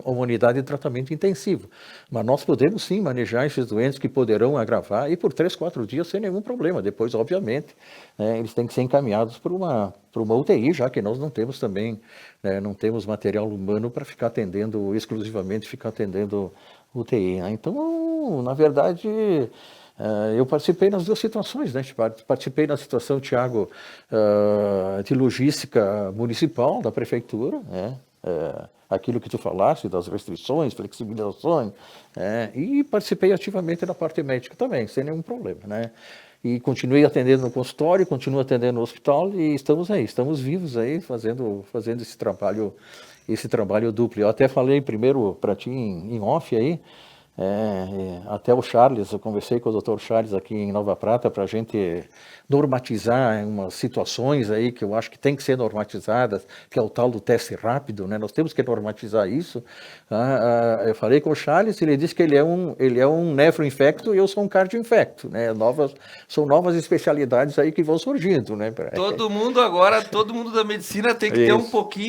unidade de tratamento intensivo, mas nós podemos sim manejar esses doentes que poderão agravar e por 3, 4 dias sem nenhum problema. Depois, obviamente, eles têm que ser encaminhados para uma UTI, já que nós não temos também, não temos material humano para ficar atendendo UTI. Né? Então, na verdade, eu participei nas duas situações, né? Participei na situação, Tiago, de logística municipal da prefeitura, né? aquilo que tu falaste, das restrições, flexibilizações, e participei ativamente da parte médica também, sem nenhum problema, né? E continuei atendendo no consultório, continuo atendendo no hospital e estamos vivos aí, fazendo esse trabalho duplo. Eu até falei primeiro para ti em off aí, até o Charles, eu conversei com o Dr. Charles aqui em Nova Prata para a gente normatizar umas situações aí que eu acho que tem que ser normatizadas, que é o tal do teste rápido, né? Nós temos que normatizar isso. Eu falei com o Charles, ele disse que ele é um nefroinfecto e eu sou um cardioinfecto, né? São novas especialidades aí que vão surgindo, né? Todo mundo da medicina tem que ter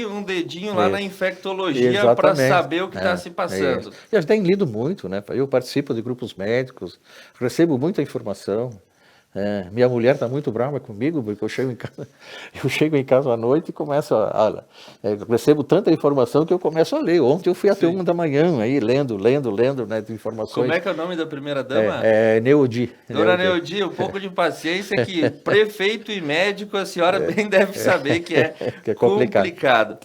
um dedinho lá na infectologia para saber o que está se passando. E a gente tem lido muito, né? Eu participo de grupos médicos, recebo muita informação. Minha mulher está muito brava comigo, porque eu chego em casa à noite e começo recebo tanta informação que eu começo a ler. Ontem eu fui até 1 da manhã, aí, lendo, né, de informações. Como é que é o nome da primeira dama? Neudi. Dona Neudi, um pouco de paciência que prefeito e médico a senhora bem deve saber que é complicado.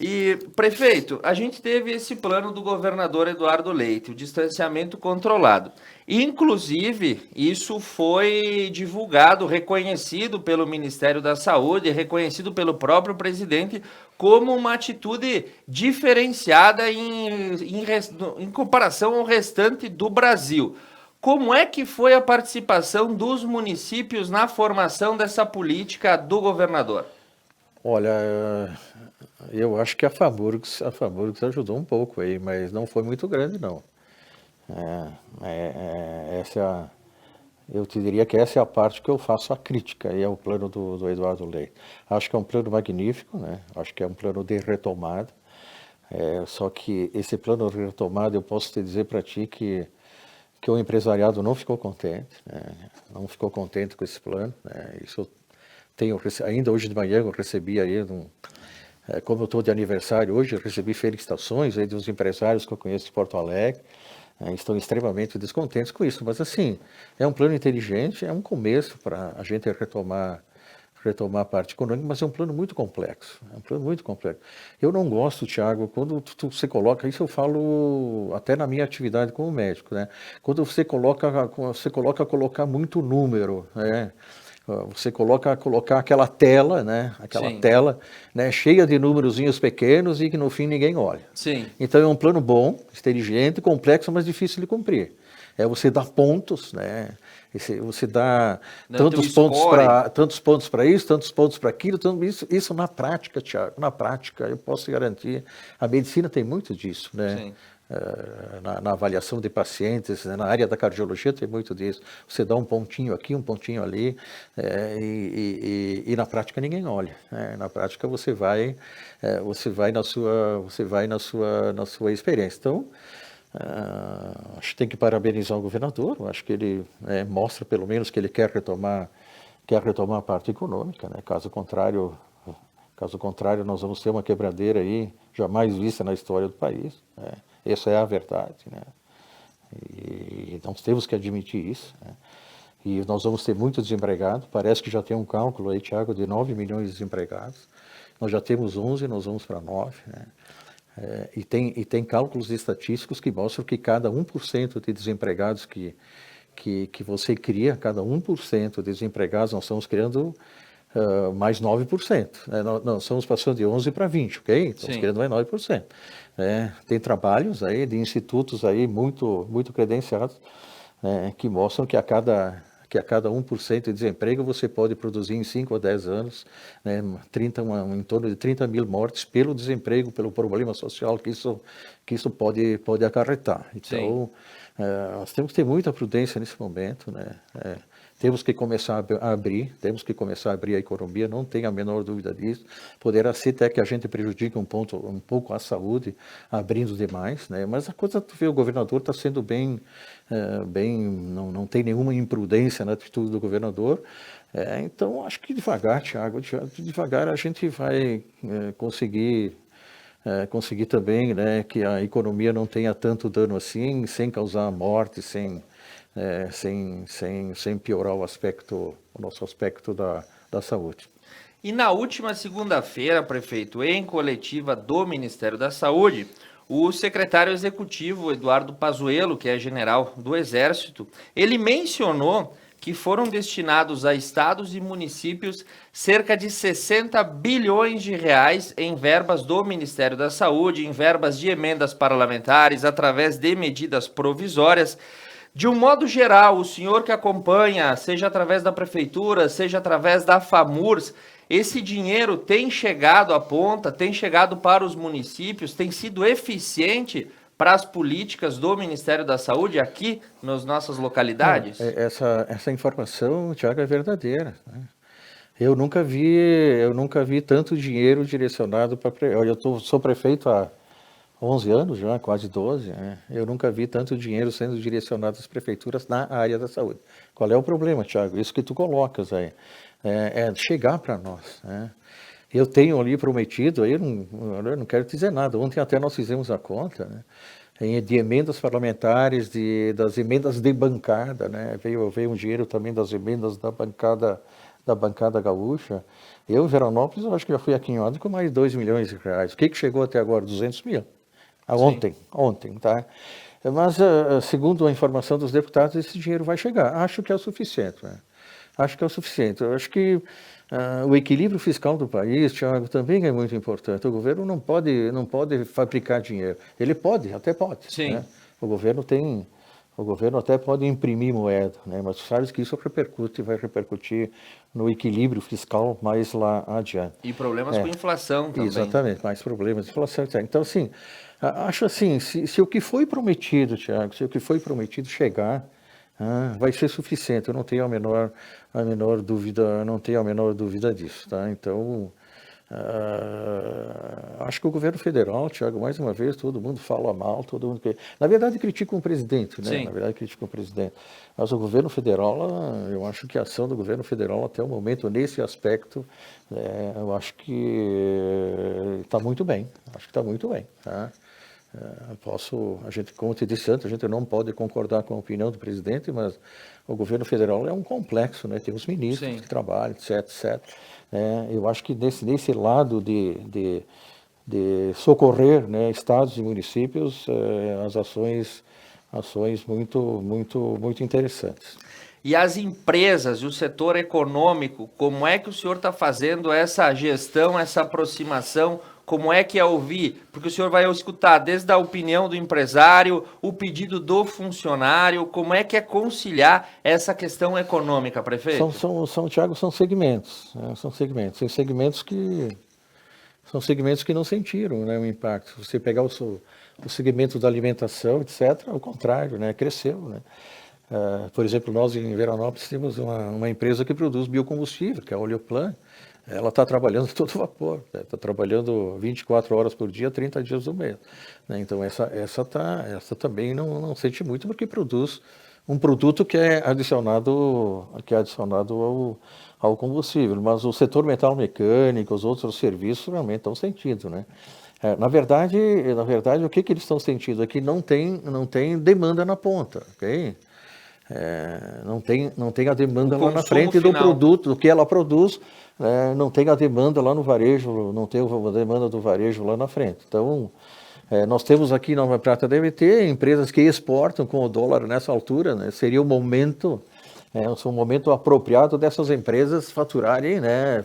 E, prefeito, a gente teve esse plano do governador Eduardo Leite, o distanciamento controlado. Inclusive, isso foi divulgado, reconhecido pelo Ministério da Saúde, reconhecido pelo próprio presidente como uma atitude diferenciada em comparação ao restante do Brasil. Como é que foi a participação dos municípios na formação dessa política do governador? Olha, eu acho que a Faburgs ajudou um pouco aí, mas não foi muito grande, não. Eu te diria que essa é a parte que eu faço a crítica, e é o plano do Eduardo Leite. Acho que é um plano magnífico, né? Acho que é um plano de retomada, só que esse plano de retomada, eu posso te dizer para ti que o empresariado não ficou contente, né? Não ficou contente com esse plano, né? Isso ainda hoje de manhã eu recebi aí, como eu estou de aniversário hoje, eu recebi felicitações aí dos empresários que eu conheço de Porto Alegre, estão extremamente descontentes com isso, mas assim, é um plano inteligente, é um começo para a gente retomar a parte econômica, mas é um plano muito complexo, Eu não gosto, Thiago, quando você coloca, isso eu falo até na minha atividade como médico, né? Quando você colocar muito número, né? Você colocar aquela tela, né? Tela, né? Cheia de númerozinhos pequenos e que no fim ninguém olha. Sim. Então é um plano bom, inteligente, complexo, mas difícil de cumprir. Você dá pontos, né? Você dá tantos pontos para isso, tantos pontos para aquilo, isso na prática, Thiago, eu posso garantir, a medicina tem muito disso, né? Sim. Na avaliação de pacientes, né? Na área da cardiologia tem muito disso. Você dá um pontinho aqui, um pontinho ali, e na prática ninguém olha, né? Na prática você vai na sua experiência. Então, acho que tem que parabenizar o governador. Acho que ele mostra pelo menos que ele quer retomar a parte econômica, né? Caso contrário, nós vamos ter uma quebradeira aí jamais vista na história do país, né? Essa é a verdade, né? E nós temos que admitir isso, né? E nós vamos ter muito desempregado. Parece que já tem um cálculo aí, Thiago, de 9 milhões de desempregados. Nós já temos 11, nós vamos para 9, né? E tem cálculos estatísticos que mostram que cada 1% de desempregados que você cria, cada 1% de desempregados, nós estamos criando mais 9%. Né? Nós estamos passando de 11 para 20, ok? Estamos criando mais 9%. Tem trabalhos aí de institutos aí muito, muito credenciados, né, que mostram que a cada 1% de desemprego você pode produzir em 5 ou 10 anos, né, em torno de 30 mil mortes pelo desemprego, pelo problema social que isso pode acarretar. Então, nós temos que ter muita prudência nesse momento, né? Temos que começar a abrir a economia, não tenho a menor dúvida disso. Poderá ser até que a gente prejudique um pouco a saúde, abrindo demais, né? Mas a coisa, tu vê, o governador está sendo não tem nenhuma imprudência na atitude do governador. Então, acho que devagar, Thiago, a gente vai conseguir também, né, que a economia não tenha tanto dano assim, sem causar morte, sem piorar o nosso aspecto da saúde. E na última segunda-feira, prefeito, em coletiva do Ministério da Saúde, o secretário executivo Eduardo Pazuello, que é general do Exército, ele mencionou que foram destinados a estados e municípios cerca de 60 bilhões de reais em verbas do Ministério da Saúde, em verbas de emendas parlamentares, através de medidas provisórias. De um modo geral, o senhor que acompanha, seja através da Prefeitura, seja através da FAMURS, esse dinheiro tem chegado à ponta, tem chegado para os municípios, tem sido eficiente para as políticas do Ministério da Saúde aqui nas nossas localidades? Essa informação, Tiago, é verdadeira, né? Eu nunca vi tanto dinheiro direcionado para... sou prefeito há 11 anos já, quase 12, né? Eu nunca vi tanto dinheiro sendo direcionado às prefeituras na área da saúde. Qual é o problema, Tiago? Isso que tu colocas aí. É chegar para nós, né? Eu tenho ali prometido, aí eu não quero dizer nada, ontem até nós fizemos a conta, né, de emendas parlamentares, das emendas de bancada, né? Veio um dinheiro também das emendas da bancada gaúcha. Eu, em Veranópolis, eu acho que já fui aquinhoado com mais 2 milhões de reais. O que chegou até agora? 200 mil. Ontem, tá? Mas, segundo a informação dos deputados, esse dinheiro vai chegar. Acho que é o suficiente, né? Acho que é o suficiente. Eu acho que o equilíbrio fiscal do país, Thiago, também é muito importante. O governo não pode fabricar dinheiro. Ele até pode. Sim. Né? O governo até pode imprimir moeda, né? Mas tu sabes que isso vai repercutir no equilíbrio fiscal mais lá adiante. E problemas com inflação também. Exatamente, mais problemas de inflação. Então, assim, acho assim, se o que foi prometido, Thiago, se o que foi prometido chegar, vai ser suficiente. Eu não tenho a menor dúvida disso, tá? Então, acho que o governo federal, Thiago, mais uma vez, todo mundo fala mal, na verdade critica o presidente, né? Sim. Na verdade critica o presidente. Mas o governo federal, eu acho que a ação do governo federal até o momento, nesse aspecto, eu acho que está muito bem. Acho que está muito bem, tá? Como eu te disse antes, a gente não pode concordar com a opinião do presidente, mas o governo federal é um complexo, né? Tem os ministros Sim. que trabalham, etc. Eu acho que nesse lado de socorrer, né, estados e municípios, as ações muito interessantes. E as empresas e o setor econômico, como é que o senhor está fazendo essa gestão, essa aproximação? Como é que é ouvir? Porque o senhor vai escutar desde a opinião do empresário, o pedido do funcionário, como é que é conciliar essa questão econômica, prefeito? Tiago, são segmentos, né? São segmentos que não sentiram, né, o impacto. Se você pegar o segmento da alimentação, etc., ao contrário, né, cresceu, né? Por exemplo, nós em Veranópolis temos uma empresa que produz biocombustível, que é a Oleoplan. Ela está trabalhando todo vapor, está trabalhando 24 horas por dia, 30 dias do mês, né? Então essa também não sente muito, porque produz um produto que é adicionado ao combustível. Mas o setor metal mecânico, os outros serviços realmente estão sentindo, né? Na verdade, o que eles estão sentindo é que não tem demanda na ponta, ok? Não tem a demanda lá na frente do produto, do que ela produz, não tem a demanda lá no varejo, não tem a demanda do varejo lá na frente. Então, nós temos aqui em Nova Prata, deve ter empresas que exportam com o dólar nessa altura, né? Seria o momento apropriado dessas empresas faturarem, né?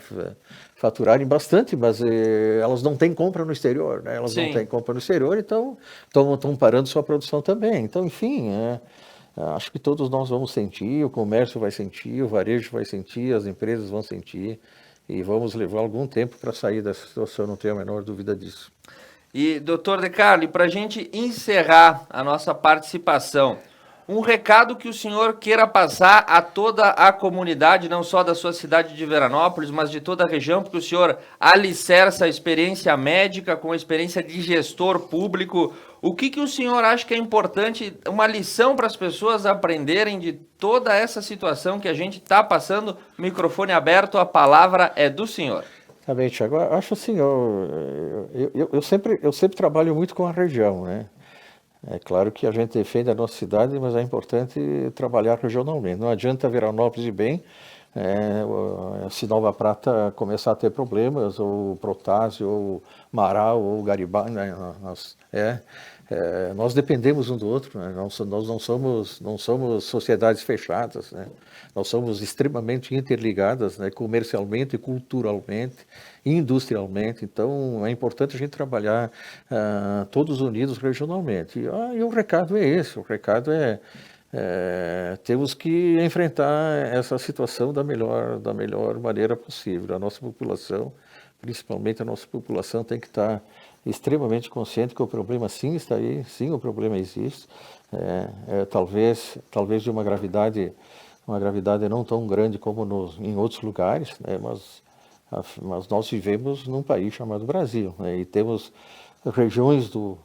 Faturarem bastante, mas elas não têm compra no exterior, né? Elas não têm compra no exterior, então estão parando sua produção também. Então, enfim, acho que todos nós vamos sentir, o comércio vai sentir, o varejo vai sentir, as empresas vão sentir, e vamos levar algum tempo para sair dessa situação, não tenho a menor dúvida disso. E, doutor De Carli, para a gente encerrar a nossa participação, um recado que o senhor queira passar a toda a comunidade, não só da sua cidade de Veranópolis, mas de toda a região, porque o senhor alicerça a experiência médica com a experiência de gestor público. O que o senhor acha que é importante, uma lição para as pessoas aprenderem de toda essa situação que a gente está passando? Microfone aberto, a palavra é do senhor. Tá bem, Thiago. Acho assim, eu sempre trabalho muito com a região, né? É claro que a gente defende a nossa cidade, mas é importante trabalhar regionalmente. Não adianta Veranópolis ir bem se Nova Prata começar a ter problemas, ou Protásio, ou Marau, ou Garibaldi, né? Nós dependemos um do outro, né? Nós não somos sociedades fechadas, né? Nós somos extremamente interligadas, né? Comercialmente, culturalmente, industrialmente. Então, é importante a gente trabalhar todos unidos regionalmente. E o recado é esse, o recado temos que enfrentar essa situação da melhor maneira possível. A nossa população, principalmente a nossa população, tem que estar extremamente consciente que o problema sim está aí, sim o problema existe, talvez de uma gravidade não tão grande como em outros lugares, né? Mas nós vivemos num país chamado Brasil, né? E temos regiões do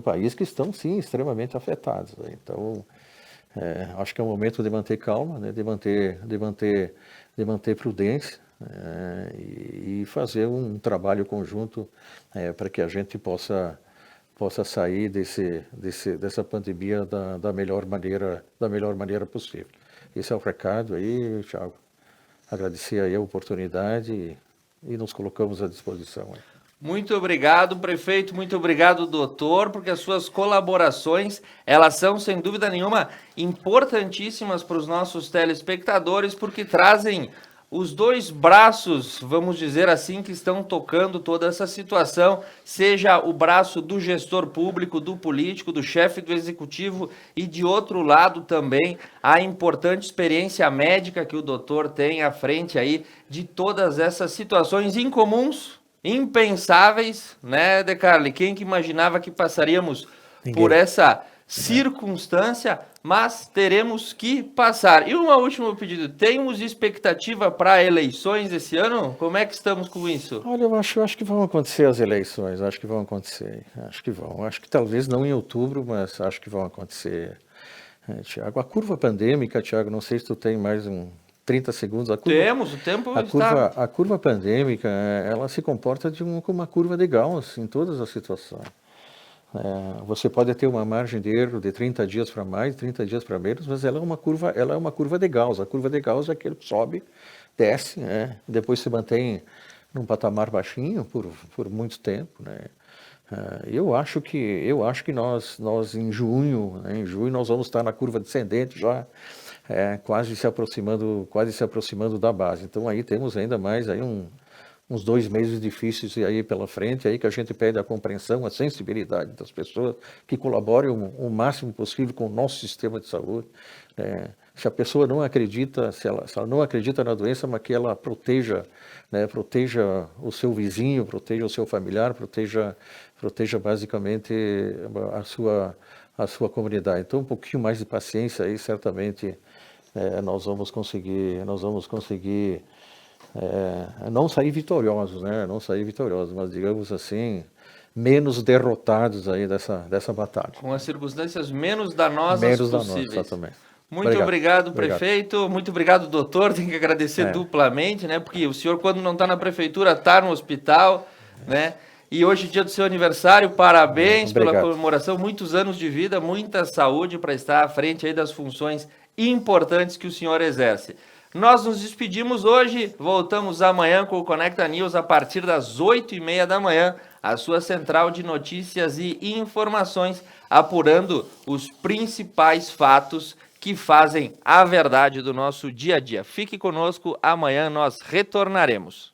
país que estão sim extremamente afetadas, né? Então acho que é o momento de manter calma, né? de manter prudência, e fazer um trabalho conjunto para que a gente possa sair dessa pandemia da melhor maneira possível. Esse é o recado aí, Thiago. Agradecer aí a oportunidade e nos colocamos à disposição. Muito obrigado, prefeito, muito obrigado, doutor, porque as suas colaborações, elas são, sem dúvida nenhuma, importantíssimas para os nossos telespectadores, porque trazem os dois braços, vamos dizer assim, que estão tocando toda essa situação, seja o braço do gestor público, do político, do chefe do executivo, e de outro lado também a importante experiência médica que o doutor tem à frente aí de todas essas situações incomuns, impensáveis, né, Decarli? Quem que imaginava que passaríamos por essa circunstância, mas teremos que passar. E um último pedido, temos expectativa para eleições esse ano? Como é que estamos com isso? Olha, eu acho que vão acontecer as eleições, acho que vão acontecer, acho que talvez não em outubro, mas acho que vão acontecer. Tiago, a curva pandêmica, Tiago, não sei se tu tem mais 30 segundos. O tempo está... A curva pandêmica, ela se comporta como uma curva de Gauss em todas as situações. Você pode ter uma margem de erro de 30 dias para mais, 30 dias para menos, mas ela é uma curva de Gauss. A curva de Gauss é aquele que sobe, desce, né? Depois se mantém num patamar baixinho por muito tempo, né? Eu acho que nós em junho nós vamos estar na curva descendente já, quase se aproximando da base. Então aí temos ainda mais aí uns 2 meses difíceis aí pela frente, aí que a gente pede a compreensão, a sensibilidade das pessoas que colaborem o máximo possível com o nosso sistema de saúde. Se a pessoa não acredita, se ela não acredita na doença, mas que ela proteja o seu vizinho, proteja o seu familiar, proteja basicamente a sua comunidade. Então, um pouquinho mais de paciência aí, certamente nós vamos conseguir não sair vitoriosos, né? Não sair vitoriosos, mas digamos assim, menos derrotados aí dessa batalha. Com as circunstâncias menos danosas possíveis. Exatamente. Muito obrigado, prefeito. Muito obrigado, doutor. Tem que agradecer duplamente, né? Porque o senhor, quando não está na prefeitura, está no hospital, né? E hoje, dia do seu aniversário, parabéns pela comemoração. Muitos anos de vida, muita saúde para estar à frente aí das funções importantes que o senhor exerce. Nós nos despedimos hoje, voltamos amanhã com o Conecta News a partir das 8h30 da manhã, a sua central de notícias e informações, apurando os principais fatos que fazem a verdade do nosso dia a dia. Fique conosco, amanhã nós retornaremos.